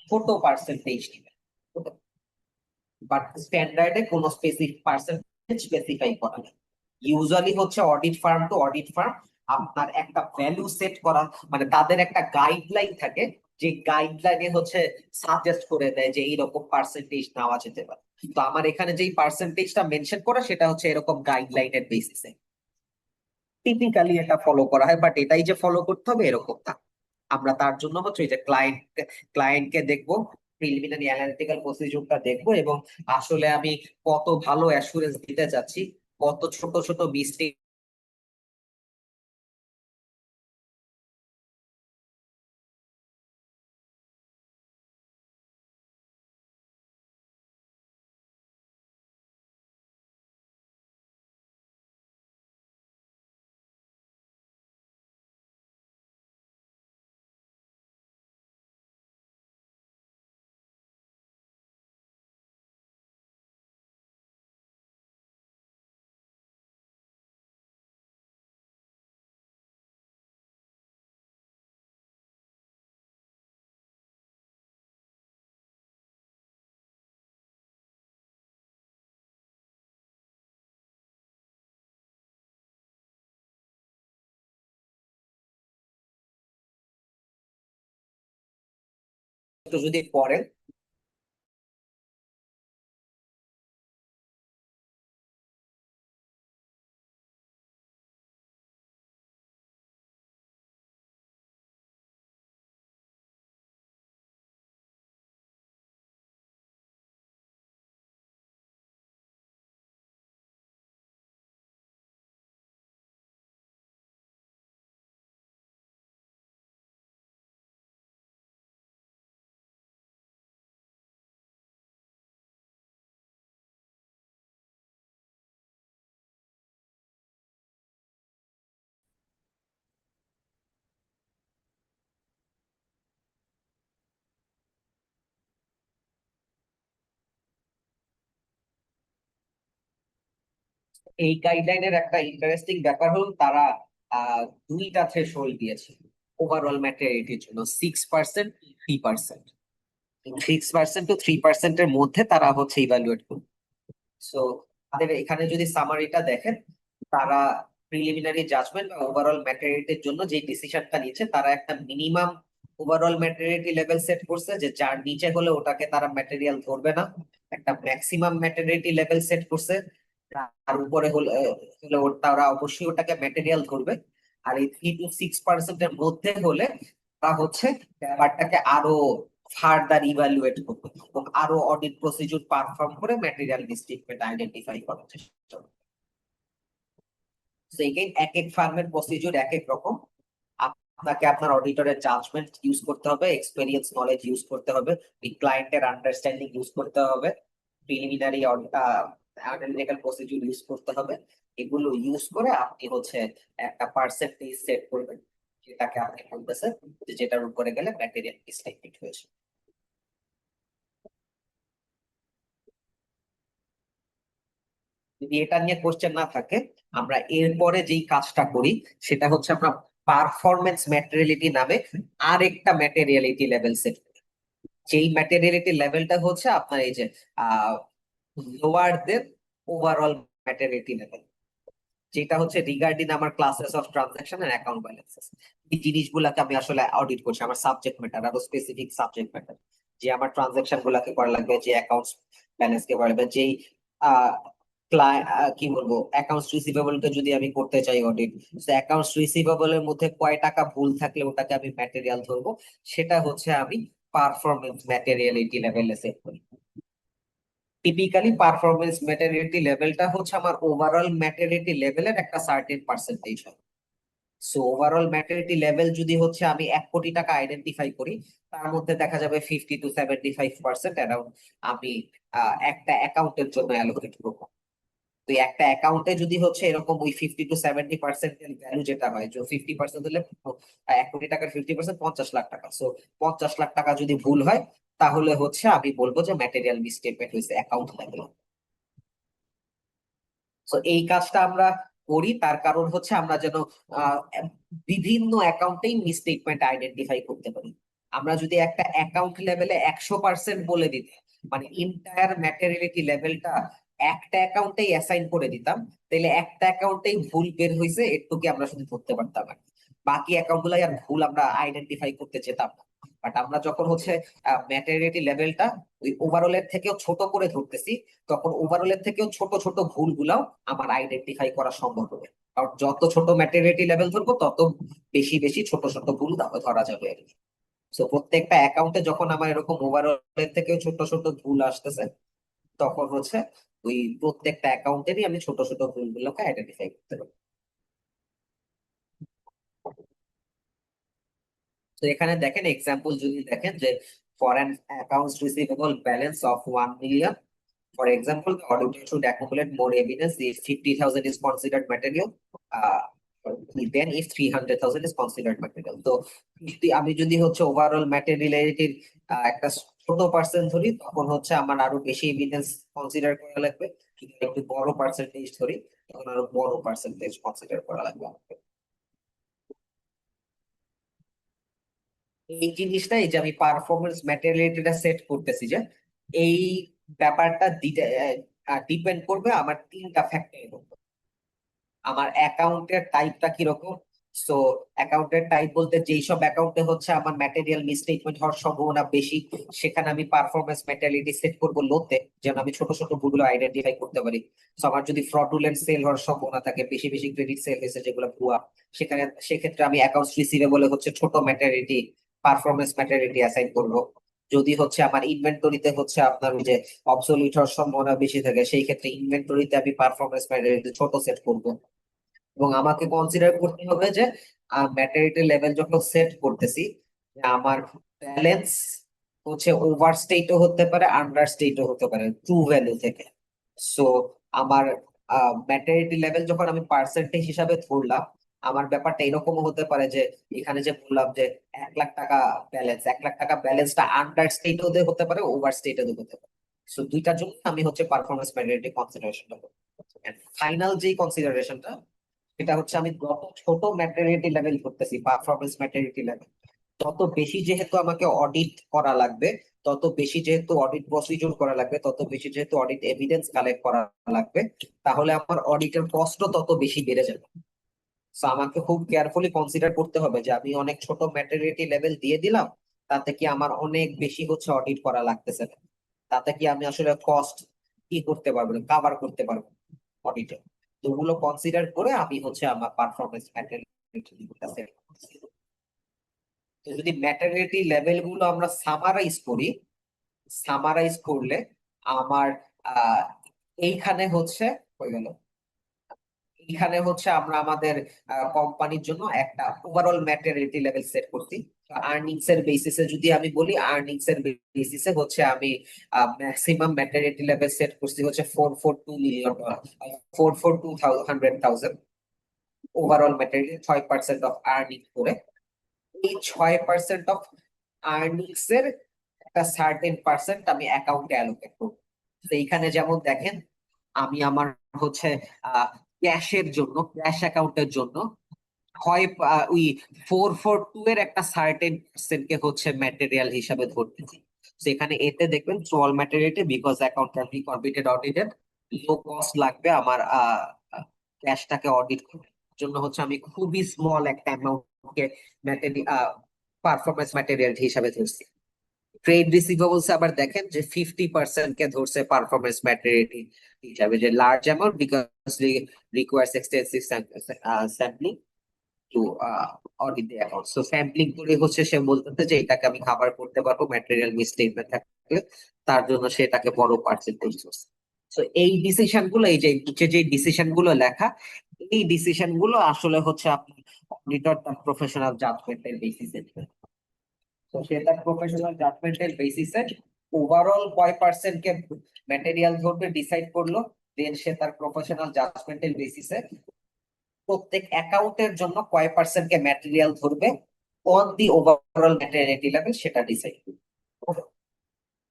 ছোট পার্সেন্টেজ নিবে। বাট স্ট্যান্ডার্ডে কোনো স্পেসিফিক পার্সেন্টেজ স্পেসিফাই করা নেই। ইউজুয়ালি হচ্ছে audit firm to audit firm আপনার একটা ভ্যালু সেট করা, মানে তাদের একটা গাইডলাইন থাকে, যে গাইডলাইনে হচ্ছে সাজেস্ট করে দেয় যে এইরকম পার্সেন্টেজ নেওয়া যেতে পারে। তো আমার এখানে যেই পার্সেন্টেজটা মেনশন করা সেটা হচ্ছে এরকম গাইডলাইনের বেসিসে টিপিক্যালি এটা ফলো করা হয়, বাট এটাই যে ফলো করতে হবে এরকম না। আমরা তার জন্য হচ্ছে এই যে ক্লায়েন্টকে দেখবো, প্রিলিমিনারি অ্যানালিটিক্যাল প্রসিডিউরটা দেখবো, এবং আসলে আমি কত ভালো অ্যাসুরেন্স দিতে চাচ্ছি, কত ছোট ছোট মিস্টেক যদি পড়েন এই গাইডলাইনের একটা ইন্টারেস্টিং ব্যাপার হলো তারা দুইটা থ্রেশহোল্ড দিয়েছে ওভারঅল ম্যাটেরিয়ালিটির জন্য 6% 3%। 6% টু 3%-এর মধ্যে তারা হচ্ছে ইভালুয়েট করবে। সো তাদের এখানে যদি সামারিটা দেখেন, তারা প্রিলিমিনারি জাজমেন্ট বা ওভারঅল ম্যাটেরিয়ালিটির জন্য যে ডিসিশনটা নিচ্ছে, তারা একটা minimum overall materiality level set করছে যে যার নিচে হলে ওটাকে তারা ম্যাটেরিয়াল ধরবে না। একটা ম্যাক্সিমাম ম্যাটেরিয়ালিটি লেভেল সেট করছে, তার উপরে হলে তারা অবশ্যই ওটাকে ম্যাটেরিয়াল ধরবে। আর এই 3 to 6%-এর মধ্যে হলে তারা হচ্ছে ব্যাপারটাকে আরো ফার্দার ইভালুয়েট করবে এবং আরো অডিট প্রসিডিউর পারফর্ম করে ম্যাটেরিয়াল মিসস্টেটমেন্ট আইডেন্টিফাই করার চেষ্টা করবে। এক এক ফার্মের প্রসিডিউর এক এক রকম। আপনাকে আপনার অডিটরের জাজমেন্ট ইউজ করতে হবে, এক্সপেরিয়েন্স নলেজ ইউজ করতে হবে, ক্লায়েন্টের আন্ডারস্ট্যান্ডিং ইউজ করতে হবে, প্রিলিমিনারি অ্যানালিটিক্যাল প্রসিডিউর ইউজ করতে হবে। এগুলো ইউজ করে আপনি হচ্ছে একটা পার্সেন্টেজ সেট করবেন, যেটাকে আপনি বলতেছেন যে যেটার উপরে গেলে ম্যাটেরিয়াল মিসস্টেটমেন্ট হয়েছে। যদি এটা নিয়ে কোশ্চেন না থাকে, আমরা এরপরে যেই কাজটা করি সেটা হচ্ছে আমরা পারফরমেন্স ম্যাটেরিয়ালিটি নামে আরেকটা ম্যাটেরিয়ালিটি লেভেল সেট করি। যেই ম্যাটেরিয়ালিটি লেভেলটা হচ্ছে আপনার এই যে lower then overall materiality level, যেটা হচ্ছে রিগার্ডিং আমার classes of transaction and account balances. এই জিনিসগুলোকে আমি আসলে অডিট করছি, আমার সাবজেক্ট ম্যাটার, আরো স্পেসিফিক সাবজেক্ট ম্যাটার, যে আমার ট্রানজাকশন গুলাকে করা লাগবে, যে অ্যাকাউন্টস ব্যালেন্স কে করা লাগবে, যেই কি বলবো অ্যাকাউন্টস রিসিভেবল কে যদি আমি করতে চাই অডিট, অ্যাকাউন্টস রিসিভেবল এর মধ্যে কয় টাকা ভুল থাকলে ওটাকে আমি ম্যাটেরিয়াল ধরবো, সেটা হচ্ছে আমি পারফরমেন্স ম্যাটেরিয়ালিটি লেভেলে সেট করি। টিপিক্যালি পারফরমেন্স ম্যাটেরিয়ালিটি লেভেলটা হচ্ছে আমার ওভারঅল ম্যাটেরিয়ালিটি লেভেলের একটা সার্টেন পার্সেন্টেজ হয়। সো ওভারঅল ম্যাটেরিয়ালিটি লেভেল যদি হচ্ছে আমি 1 কোটি টাকা আইডেন্টিফাই করি, তার মধ্যে দেখা যাবে 50 to 75% অ্যারাউন্ড আমি একটা অ্যাকাউন্টের জন্য অ্যালোকেট করবো। তো একটা অ্যাকাউন্টে যদি হচ্ছে এরকম ওই 50 to 70% ভ্যালু যেটা হয়, যে 50% হলে 1 কোটি টাকার 50% 50 লাখ টাকা। সো 50 লাখ টাকা যদি ভুল হয়, তাহলে হচ্ছে আমি বলবো যে ম্যাটেরিয়াল মিসস্টেটমেন্ট হয়েছে অ্যাকাউন্ট লেভেলে। তো এই কাজটা আমরা করি তার কারণ হচ্ছে আমরা যেন বিভিন্ন অ্যাকাউন্টেই মিসস্টেটমেন্ট আইডেন্টিফাই করতে পারি। আমরা যদি একটা অ্যাকাউন্ট লেভেলে 100% বলে দিতে, মানে ইন্টায়ার ম্যাটেরিয়ালিটি লেভেলটা একটা অ্যাকাউন্টেই অ্যাসাইন করে দিতাম, তাহলে একটা অ্যাকাউন্টেই ভুল বের হয়েছে এটুকু আমরা শুধু ধরতে পারতাম, আর বাকি অ্যাকাউন্ট গুলাই আর ভুল আমরা আইডেন্টিফাই করতে চেতাম না। বাট আমরা যখন হচ্ছে ম্যাটেরিয়ালিটি লেভেলটা ওই ওভারঅল এর থেকেও ছোট করে ধরতেছি, তখন ওভারঅল এর থেকেও ছোট ছোট ভুল গুলাও আমার আইডেন্টিফাই করা সম্ভব হবে। কারণ যত ছোট ম্যাটেরিয়ালিটি লেভেল ধরবো তত বেশি বেশি ছোট ছোট ভুল ধরা যাবে আর কি। সো প্রত্যেকটা অ্যাকাউন্টে যখন আমার এরকম ওভারঅল এর থেকেও ছোট ছোট ভুল আসতেছে, তখন হচ্ছে ওই প্রত্যেকটা অ্যাকাউন্টেরই আমি ছোট ছোট ভুলগুলোকে আইডেন্টিফাই করতে পারি। তো এখানে দেখেন এক্সাম্পল যদি দেখেন যে for an accounts receivable balance of 1 million, for example, the auditor should accumulate more evidence if 50,000 is considered material, uh, then if 300,000 is considered material. তো আমি যদি হচ্ছে ওভারঅল ম্যাটেরিয়ালিটির একটা ছোট পার্সেন্ট ধরি, তখন হচ্ছে আমার আরো বেশি এভিডেন্স কনসিডার করা লাগবে। যদি একটু বড় পার্সেন্টেজ ধরি, তখন আরো বড় পার্সেন্টেজ কনসিডার করা লাগবে। এই জিনিসটা, এই যে আমি পারফরমেন্স ম্যাটেরিয়ালিটিটা সেট করতেছি, যে এই ব্যাপারটা ডিপেন্ড করবে আমার 3টা ফ্যাক্টরের উপর। আমার অ্যাকাউন্টের টাইপটা কিরকম, সো অ্যাকাউন্টের টাইপ বলতে যেই সব অ্যাকাউন্টে হচ্ছে আমার ম্যাটেরিয়াল মিসস্টেটমেন্ট হওয়ার সম্ভাবনা বেশি, সেখানে আমি পারফরমেন্স ম্যাটেরিয়ালিটি সেট করবো লোতে, যেন আমি ছোট ছোট ভুলগুলো আইডেন্টিফাই করতে পারি। সো আমার যদি ফ্রডুলেন্ট সেল হওয়ার সম্ভাবনা থাকে, বেশি বেশি ক্রেডিট সেল হয়েছে যেগুলো ভুয়া, সেক্ষেত্রে আমি অ্যাকাউন্টস রিসিভেবলে হচ্ছে ছোট ম্যাটেরিয়ালিটি পারফরমেন্স ম্যাটেরিয়ালিটি অ্যাসাইন করবো। যদি হচ্ছে আমার ইনভেন্টরিতে হচ্ছে আপনার ওই যে অবসলিউট হওয়ার সম্ভাবনা বেশি থাকে, সেই ক্ষেত্রে ইনভেন্টরিতে আমি পারফরমেন্স ম্যাটেরিয়ালিটি ছোট সেট করবো। এবং আমাকে কনসিডার করতে হবে যে ম্যাটারিটি লেভেল যখন সেট করতেছি, যে আমার ব্যালেন্স হচ্ছে ওভার স্টেটও হতে পারে, আন্ডার স্টেটও হতে পারে ট্রু ভ্যালু থেকে। সো আমার ম্যাটারিটি লেভেল যখন আমি পার্সেন্টেজ হিসাবে ধরলাম, আমার ব্যাপারটা এরকমও হতে পারে যে এখানে যে বললাম যে 1 লাখ টাকা ব্যালেন্স, 1 লাখ টাকা ব্যালেন্সটা আন্ডার স্টেটও হতে পারে, ওভার স্টেটও হতে পারে। সো দুইটার জন্য আমি হচ্ছে পারফরমেন্স ম্যাটারিটি কনসিডারেশনটা করবো। ফাইনাল যে কনসিডারেশনটা, সেটা হচ্ছে আমি যত ছোট ম্যাটেরিয়ালিটি লেভেল করতেছি, পারফরমেন্স ম্যাটেরিয়ালিটি লেভেল, তত বেশি যেহেতু আমাকে অডিট করা লাগবে, তত বেশি যেহেতু অডিট প্রসিডিউর করা লাগবে, তত বেশি যেহেতু অডিট এভিডেন্স কালেক্ট করা লাগবে, তাহলে আমার অডিটের কস্টও তত বেশি বেড়ে যাবে। সো আমাকে খুব কেয়ারফুলি কনসিডার করতে হবে যে আমি অনেক ছোট ম্যাটেরিয়ালিটি লেভেল দিয়ে দিলাম, তাতে কি আমার অনেক বেশি হচ্ছে অডিট করা লাগতেছে না, তাতে কি আমি আসলে কস্ট কি করতে পারবো না, কাভার করতে পারবো অডিটে। তো ওগুলো কনসিডার করে আমি হচ্ছে আমার পারফরমেন্স ম্যাটেরিয়ালিটি সেট করতেছি। তো যদি ম্যাটারনিটি লেভেল গুলো আমরা সামারাইজ করলে আমার আহ এইখানে হচ্ছে হয়ে গেল, এইখানে হচ্ছে আমরা আমাদের কোম্পানির জন্য একটা ওভারঅল ম্যাটারনিটি লেভেল সেট করছি। আর্নিংস এর বেসিসে যদি আমি বলি, আর্নিংস এর বেসিসে হচ্ছে আমি ম্যাক্সিমাম ম্যাটারনিটি লেভেল সেট করছি হচ্ছে 442 million, 442,100,000 overall maternity, 6% of earning করে। এই 6% অফ আর্নিংস এর একটা সার্টেন পার্সেন্ট আমি অ্যাকাউন্টে অ্যালোকেট করবো। তো এইখানে যেমন দেখেন, আমি আমার হচ্ছে ক্যাশের জন্য, ক্যাশ অ্যাকাউন্টের জন্য হয় ওই 442 এর একটা সার্টেন পার্সেন্ট কে হচ্ছে ম্যাটেরিয়াল হিসাবে ধরতেছি। সেখানে এতে দেখবেন small ম্যাটেরিয়ালিটি, because account can be competed audited, low cost লাগবে আমার ক্যাশটাকে অডিট করার জন্য, হচ্ছে আমি খুবই স্মল একটা অ্যামাউন্টকে ম্যাটেরিয়াল পারফরমেন্স ম্যাটেরিয়াল হিসাবে ধরছি। ট্রেড রিসিভেবলস আবার দেখেন যে 50% কে ধরছে পারফরমেন্স ম্যাটেরিয়ালিটি হিসাবে, যে large amount because requires extensive sampling to audit the account. So sampling করে হচ্ছে সে বলতেছে যে এটাকে আমি কভার করতে পারবো ম্যাটেরিয়াল মিসস্টেটমেন্ট থাকলে, তার জন্য সে এটাকে বড় পার্সেন্টেজ ধরছে। সো এই ডিসিশন গুলো, এই যে নিচে যে ডিসিশন গুলো লেখা, এই ডিসিশন গুলো আসলে হচ্ছে আপনি অডিটর তার প্রফেশনাল জাজমেন্টের বেসিসে নেবেন। তো সে তার প্রফেশনাল জাজমেন্টের বেসিসে ওভারঅল কয় পার্সেন্ট কে ম্যাটেরিয়াল ধরবে ডিসাইড করলো, দেন সে তার প্রফেশনাল জাজমেন্টের বেসিসে প্রত্যেক অ্যাকাউন্টের জন্য কয় পার্সেন্ট কে ম্যাটেরিয়াল ধরবে on the overall materiality level, সেটা ডিসাইড করবে।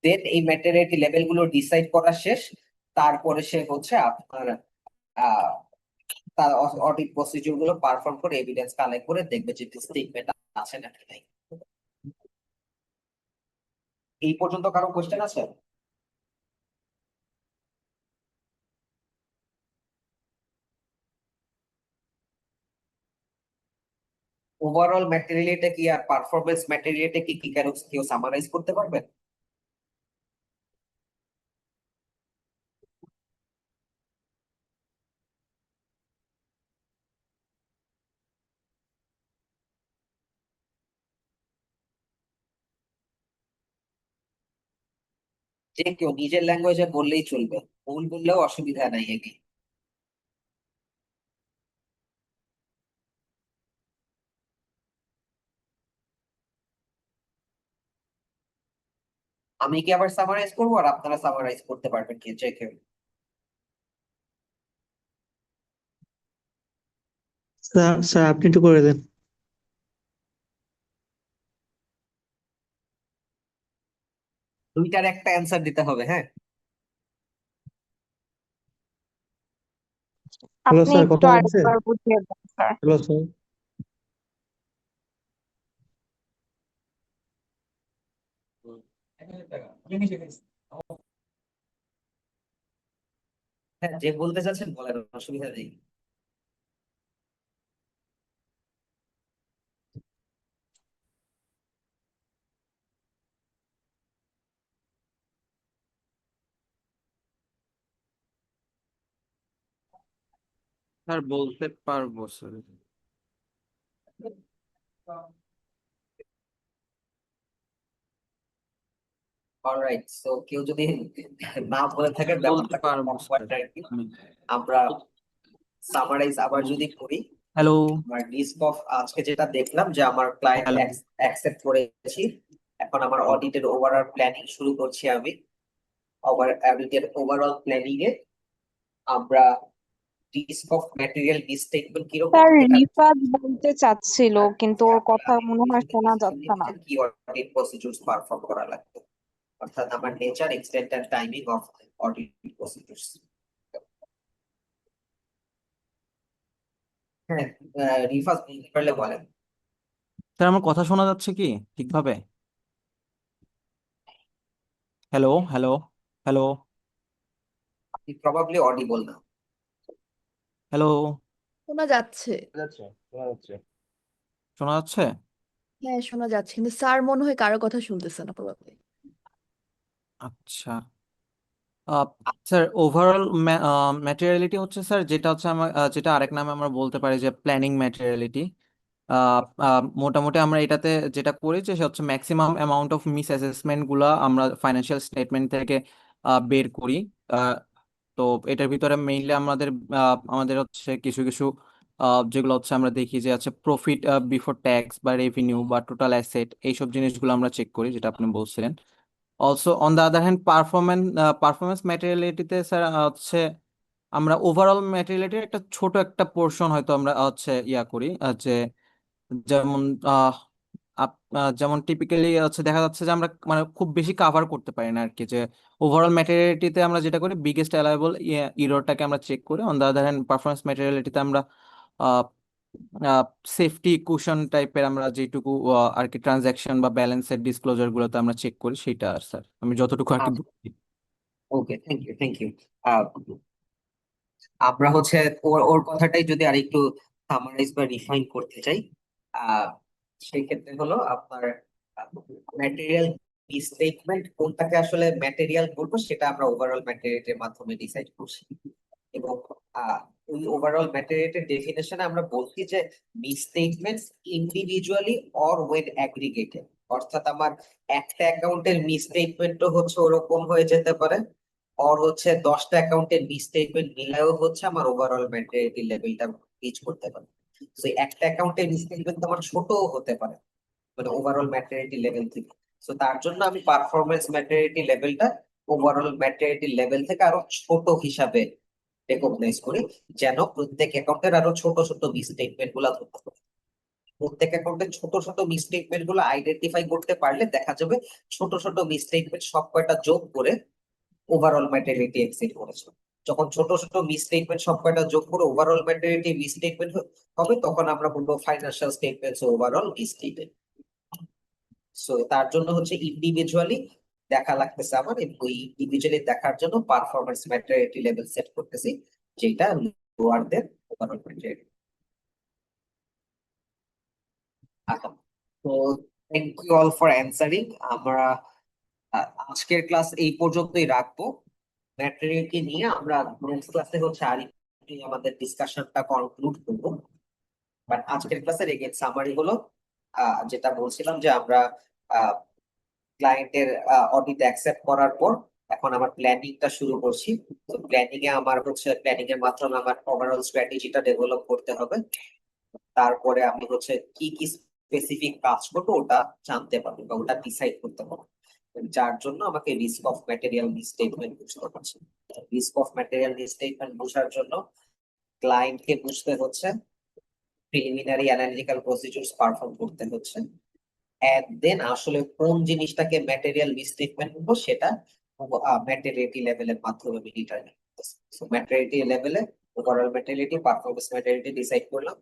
দেন এই ম্যাটেরিয়ালিটি লেভেল গুলো ডিসাইড করা শেষ, তারপরে সে হচ্ছে আপনার আহ তার অডিট প্রসিডিউর গুলো পারফর্ম করে এভিডেন্স কালেক্ট করে দেখবে যে স্টেটমেন্ট আছে নাকি নাই। এই পর্যন্ত কারো কোশ্চেন আছে? ওভারঅল ম্যাটেরিয়ালিটি কি আর পারফরমেন্স ম্যাটেরিয়ালিটি কি কি কেউ সামারাইজ করতে পারবেন? যে কেউ নিজের ল্যাঙ্গুয়েজে বললেই চলবে, ভুল বললেও অসুবিধা নাই একে। আমি কি আবার সামারাইজ করবো আর আপনারা সামারাইজ করতে পারবেন কি, যে কেউ? স্যার স্যার আপনি একটু করে দেন। দুইটার একটা অ্যান্সার দিতে হবে, হ্যাঁ? হ্যালো আপনি স্যার, একটু কথা হচ্ছে? আরেকবার বুঝিয়ে দেন স্যার। Hello sir. হ্যাঁ, যে বলতে চাচ্ছেন বলেন, অসুবিধা নেই। স্যার বলতে পারবো স্যার। অলরাইট, সো কেউ যদি না বলে থাকে বলতে ব্যাপারটা খুব পারবো awkward স্যার। আর কি। আমরা সামারাইজ আবার যদি করি, হ্যালো। আমার লিস্ট অফ আজকে যেটা দেখলাম যে আমার ক্লায়েন্ট Hello. অ্যাকসেপ্ট করেছি, এখন আমার অডিটের ওভারঅল প্ল্যানিং শুরু করছি আমি। অডিটের ওভারঅল প্ল্যানিং এ আমরা রিস্ক অফ ম্যাটেরিয়াল মিসস্টেটমেন্ট কিরকম, স্যার এটা রিফাত বলতে চাচ্ছিল কিন্তু ওর কথা মনে হয় শোনা যাচ্ছে না। কি অডিট প্রসিডিউরস পারফর্ম করা লাগবে, অর্থাৎ আমার nature, extent and timing of audit procedures. হ্যাঁ, রিফাত বলতে পারলে বলেন। স্যার আমার কথা শোনা যাচ্ছে কি ঠিকভাবে? হ্যালো হ্যালো হ্যালো আপনি প্রবাবলি অডিবল না। হ্যালো, শোনা যাচ্ছে। শোনা যাচ্ছে? হ্যাঁ, শোনা যাচ্ছে, কিন্তু স্যার মনে হয় কারো কথা শুনতেছে না প্রবাবলি। আচ্ছা, আহ, স্যার ওভারঅল ম্যাটেরিয়ালিটি হচ্ছে স্যার যেটা হচ্ছে আমার যেটা আরেক নামে আমরা বলতে পারি যে প্ল্যানিং ম্যাটেরিয়ালিটি। মোটামুটি আমরা এটাতে যেটা করি যে সে হচ্ছে maximum amount of miss assessment গুলা আমরা ফাইন্যান্সিয়াল স্টেটমেন্ট থেকে বের করি। আহ, তো এটার ভিতরে মেইনলি আমাদের হচ্ছে কিছু কিছু যেগুলো হচ্ছে আমরা দেখি যে আছে প্রফিট বিফোর ট্যাক্স বা রেভিনিউ বা টোটাল অ্যাসেট, এইসব জিনিসগুলো আমরা চেক করি যেটা আপনি বলছিলেন। Also on the other hand performance ম্যাটেরিয়ালিটিতে স্যার হচ্ছে আমরা ওভারঅল ম্যাটেরিয়ালিটির একটা ছোট একটা পোর্শন হয়তো আমরা হচ্ছে ইয়া করি, যে যেমন যেমন টিপিক্যালি হচ্ছে দেখা যাচ্ছে যে আমরা মানে খুব বেশি কাভার করতে পারি না আর কি, যে ওভারঅল ম্যাটেরিয়ালিটিতে আমরা যেটা করি বিগেস্ট অ্যালাইবল ইররটাকে আমরা চেক করি। On the other hand performance ম্যাটেরিয়ালিটিতে আমরা সেফটি কুশন টাইপের আমরা যেটুকু আর কি ট্রানজাকশন বা ব্যালেন্সের ডিসক্লোজার গুলোতে আমরা চেক করি সেটা। আর স্যার আমি যতটুকু আর কি বুঝি। ওকে, থ্যাংক ইউ, থ্যাংক ইউ। আমরা হচ্ছে ওর ওর কথাটাই যদি আরেকটু সামারাইজ বা রিফাইন করতে চাই, আহ সেই ক্ষেত্রে হলো আপনার ম্যাটেরিয়াল স্টেটমেন্ট কোনটাকে আসলে ম্যাটেরিয়াল বলবো সেটা আমরা ওভারঅল ম্যাটেরিয়ালের মাধ্যমে ডিসাইড করছি। এবং আহ ওই ওভারঅল ম্যাটেরিয়ালের ডেফিনেশনে আমরা বলছি যে মিসস্টেটমেন্টস ইন্ডিভিজুয়ালি অর ওয়েন অ্যাগ্রিগেটেড, অর্থাৎ আমার একটা অ্যাকাউন্টের মিসস্টেটমেন্টও হচ্ছে ওরকম হয়ে যেতে পারে, আর হচ্ছে 10টা অ্যাকাউন্টের মিসস্টেটমেন্ট মিলায়েও হচ্ছে আমার ওভারঅল ম্যাটেরিয়ালিটি লেভেলটা রিচ করতে পারে। তো একটা অ্যাকাউন্টের মিসস্টেটমেন্ট আমার ছোটও হতে পারে, মানে ওভারঅল ম্যাটেরিয়ালিটি লেভেল থেকে। তো তার জন্য আমি পারফরমেন্স ম্যাটেরিয়ালিটি লেভেলটা ওভারঅল ম্যাটেরিয়ালিটি লেভেল থেকে আরো ছোট হিসাবে রেকগনাইজ করি, যেন প্রত্যেক অ্যাকাউন্টের আরো ছোট ছোট মিসস্টেটমেন্ট গুলা ধরতে পারি। প্রত্যেক অ্যাকাউন্টের ছোট ছোট মিসস্টেটমেন্ট গুলো আইডেন্টিফাই করতে পারলে দেখা যাবে ছোট ছোট মিসস্টেটমেন্ট সব কয়টা যোগ করে ওভারঅল ম্যাটেরিয়ালিটি এক্সিড করেছে। যখন ছোট ছোট মিসস্টেটমেন্ট সব কয়টা যোগ করে ওভারঅল ম্যাটেরিয়ালিটি মিসস্টেটমেন্ট হবে, তখন আমরা বলবো ফাইন্যান্সিয়াল স্টেটমেন্টস ওভারঅল মিসস্টেটেড। সো তার জন্য হচ্ছে ইন্ডিভিজুয়ালি দেখা লাগতেছে আমার, এবং ওই ইন্ডিভিজুয়ালি দেখার জন্য পারফরমেন্স ম্যাটেরিয়ালিটি লেভেল সেট করতেছি, যেটা লোয়ার দেন ওভারঅল ম্যাটেরিয়ালিটি। আচ্ছা, তো thank you all for answering. আমরা আজকের ক্লাস এই পর্যন্তই রাখবো। ম্যাটেরিয়ালকে নিয়ে আমরা নেক্সট ক্লাসে হচ্ছে আর একটু আমাদের ডিসকাশনটা কনক্লুড করবো। বাট আজকের ক্লাসের এগেন সামারি হলো যেটা বলছিলাম যে আমরা ক্লায়েন্টের অডিট অ্যাকসেপ্ট করার পর এখন আমার প্ল্যানিংটা শুরু করছি। তো প্ল্যানিং এ আমার হচ্ছে প্ল্যানিং এর মাধ্যমে আমার ওভারঅল স্ট্র্যাটেজিটা ডেভেলপ করতে হবে। তারপরে আমি হচ্ছে কি কি স্পেসিফিক কাজ করবো ওটা জানতে পারবো বা ওটা ডিসাইড করতে পারবো, যার জন্য আমাকে রিস্ক অফ ম্যাটেরিয়াল মিসস্টেটমেন্ট বুঝতে হচ্ছে। রিস্ক অফ ম্যাটেরিয়াল মিসস্টেটমেন্ট বোঝার জন্য ক্লায়েন্টকে বুঝতে হচ্ছে, প্রিলিমিনারি অ্যানালিটিক্যাল প্রসিডিউরস পারফর্ম করতে হচ্ছে, এন্ড দেন আসলে কোন জিনিসটাকে ম্যাটেরিয়াল মিসস্টেটমেন্ট বলবো সেটা ম্যাটেরিয়ালিটি লেভেলের মাধ্যমে আমি ডিটারমিন করতেছি। সো ম্যাটেরিয়ালিটি লেভেলে ওভারঅল ম্যাটেরিয়ালিটি পারফরমেন্স ম্যাটেরিয়ালিটি ডিসাইড করলাম।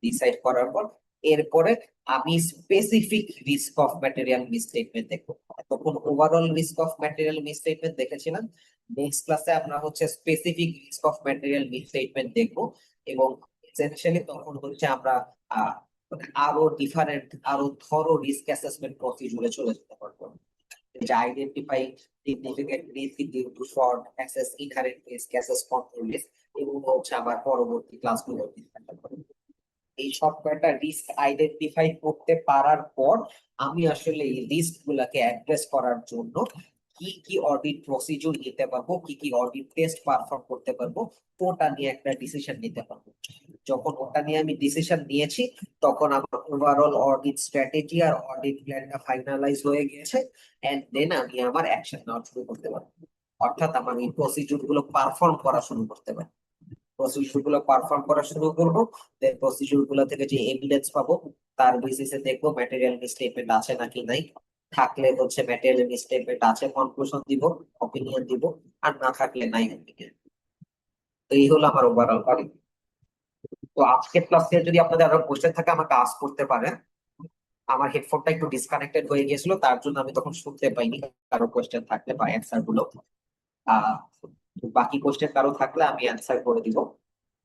ডিসাইড করার পর এরপরে আমি specific risk of material misstatement দেখবো। তখন overall risk of material misstatement দেখেছিলাম, নেক্সট ক্লাসে আমরা হচ্ছে specific risk of material misstatement দেখবো। এবং এসেনশিয়ালি তখন হচ্ছে আমরা মানে আরো ডিফারেন্ট আরো থরো রিস্ক অ্যাসেসমেন্ট প্রসিডিউরে চলে যেতে পারবো, যে identify significant risk due to fraud, assess inherent risk, assess control risk, এগুলো হচ্ছে আবার পরবর্তী ক্লাসগুলো এই সব কয়টা রিস্ক আইডেন্টিফাই করতে পারার পর আমি আসলে এই রিস্ক গুলাকে অ্যাড্রেস করার জন্য কি কি অডিট প্রসিডিউর নিতে পারবো, কি কি অডিট টেস্ট পারফর্ম করতে পারবো, ওটা নিয়ে একটা ডিসিশন নিতে পারবো। যখন ওটা নিয়ে আমি ডিসিশন নিয়েছি, তখন আমার ওভারঅল অডিট স্ট্র্যাটেজি আর অডিট প্ল্যানটা ফাইনালাইজ হয়ে গেছে, এন্ড দেন আমি আমার অ্যাকশন নেওয়া শুরু করতে পারবো। অর্থাৎ আমার এই প্রসিডিউর গুলো পারফর্ম করা শুরু করতে পারবো। প্রসিডিউর গুলো পারফর্ম করা শুরু করবো, দেন প্রসিডিউর গুলো থেকে যে এভিডেন্স পাবো তার বেসিসে দেখবো ম্যাটেরিয়াল মিসস্টেটমেন্ট আছে নাকি নাই। থাকলে হচ্ছে ম্যাটেরিয়াল মিসস্টেটমেন্ট আছে কনক্লুশন দিব, অপিনিয়ন দিব, আর না থাকলে নাই অপিনিয়ন। তো এই হলো আমার ওভারঅল অডিট। তো আজকের ক্লাসে যদি আপনাদের আরো কোশ্চেন থাকে আমাকে আস্ক করতে পারেন। আমার হেডফোনটা একটু ডিসকানেক্টেড হয়ে গিয়েছিল, তার জন্য আমি তখন শুনতে পাইনি কারো কোশ্চেন থাকলে বা অ্যান্সার গুলো। বাকি কোশ্চেন কারো থাকলে আমি অ্যান্সার করে দিব,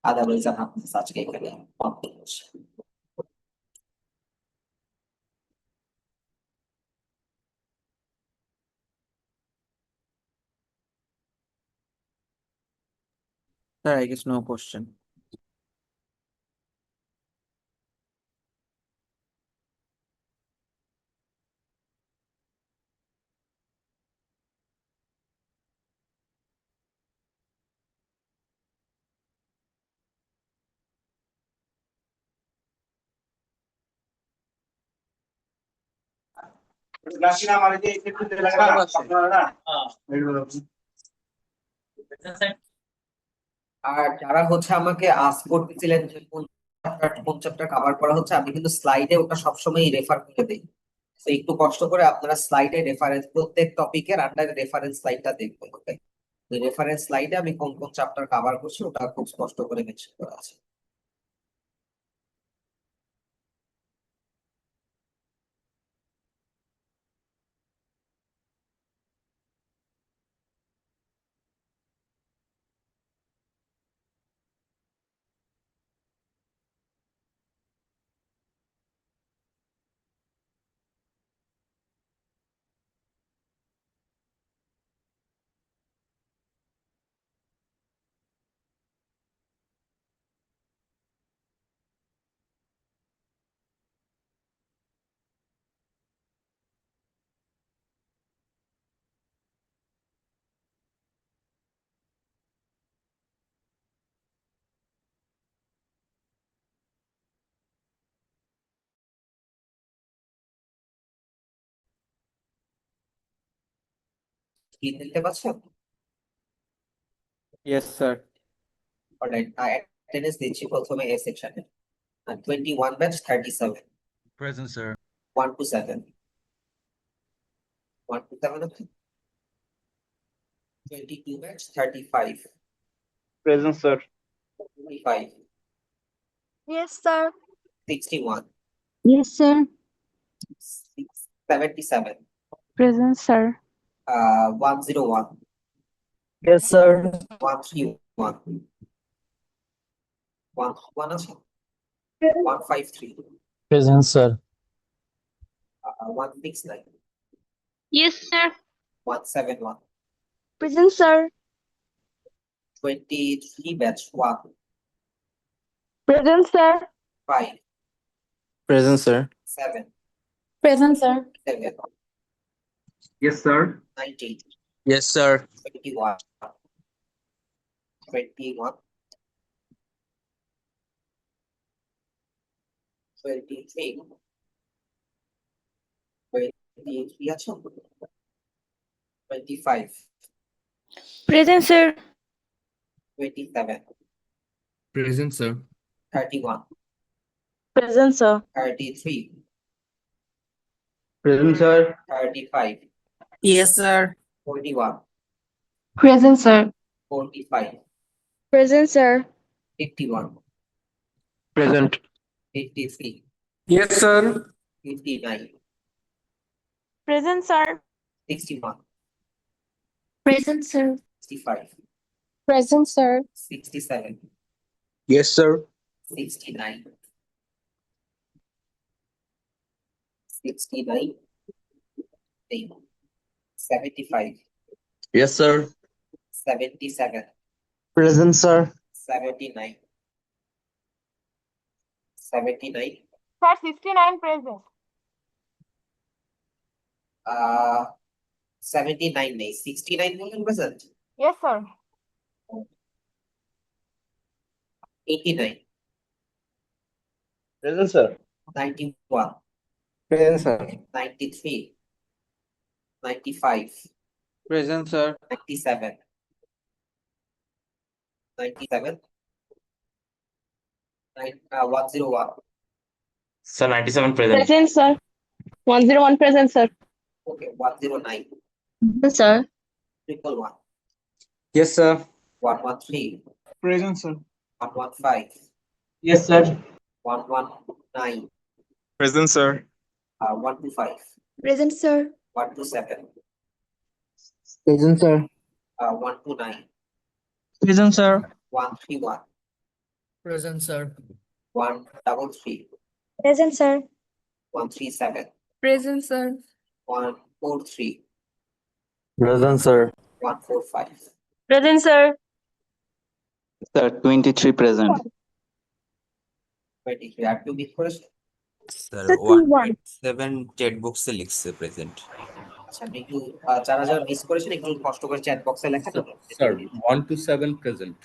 আদারওয়াইজ আমি আপনার আজকে এখানে কমপ্লিট করছি। Sir, I guess no question. আর যারা হচ্ছে আমাকে আস্ক করতেছিলেন যে কোন চ্যাপ্টার কভার করা হচ্ছে, আমি কিন্তু স্লাইডে ওটা সবসময় রেফার করে দিই। তো একটু কষ্ট করে আপনারা স্লাইডে রেফারেন্স, প্রত্যেক টপিকের আন্ডারে রেফারেন্স স্লাইডটা দেখবেন। ওকে, রেফারেন্স স্লাইডে আমি কোন কোন চ্যাপ্টার কভার করছি ওটা খুব স্পষ্ট করে মেনশন করা আছে। কি দেখতে পাচ্ছেন? Yes, sir. অলরাইট, অ্যাটেন্ডেন্স দিচ্ছি প্রথমে এ সেকশনে। 21 batch 37, Present, sir. 1 to 7, 1 to 7 okay. 22 batch 35, Present, sir. 25, Yes, sir. 61, Yes, sir. 77, Present, sir. 101, Yes, sir. 131, 1 আছে, 153, Present, sir. 169, Yes, sir. 171, Present, sir. 23 batch 1, Present, sir. 5, Present, sir. 7, Present, sir. 7, Yes, sir. 19, Yes, sir. 21, 21, 23, 23 আছে, 25, Present, sir. 27, Present, sir. 31, Present, sir. 33, Present, sir. 35, Yes, sir. 41, Present, sir. 45, Present, sir. 51, Present. 53, Yes, sir. 59, Present, sir. 61, Present, sir. 65, Present, sir. 67, Yes, sir. 69, 69, 75, Yes, sir. 77, Present, sir. 79, 79, Sir, 69 present. 79 নেই, 69 বললেন present. Yes, sir. 89, Present, sir. 91, Present, sir. 93, 95, Present, sir. 97, 97, 101, Sir, 97 present. Present, sir. 101 present, sir. okay, 109, Yes, sir. 111, Yes, sir. 113, Present, sir. 115, Yes, sir. 119, Present, sir. 125, present sir 127, Present, sir. 129, Present, sir. 131, Present, sir. 133, Present, sir. 137, Present, sir. 143, Present, sir. 145. Present, sir. Sir, 23 present. 23 আর কেউ miss করেছে? Sir, Sir, 187 chat box এ লিখছে present. আচ্ছা আপনি একটু যারা যারা miss করেছেন একটু কষ্ট করে চ্যাট বক্সে লেখেন। Sir, 1 to 7 present.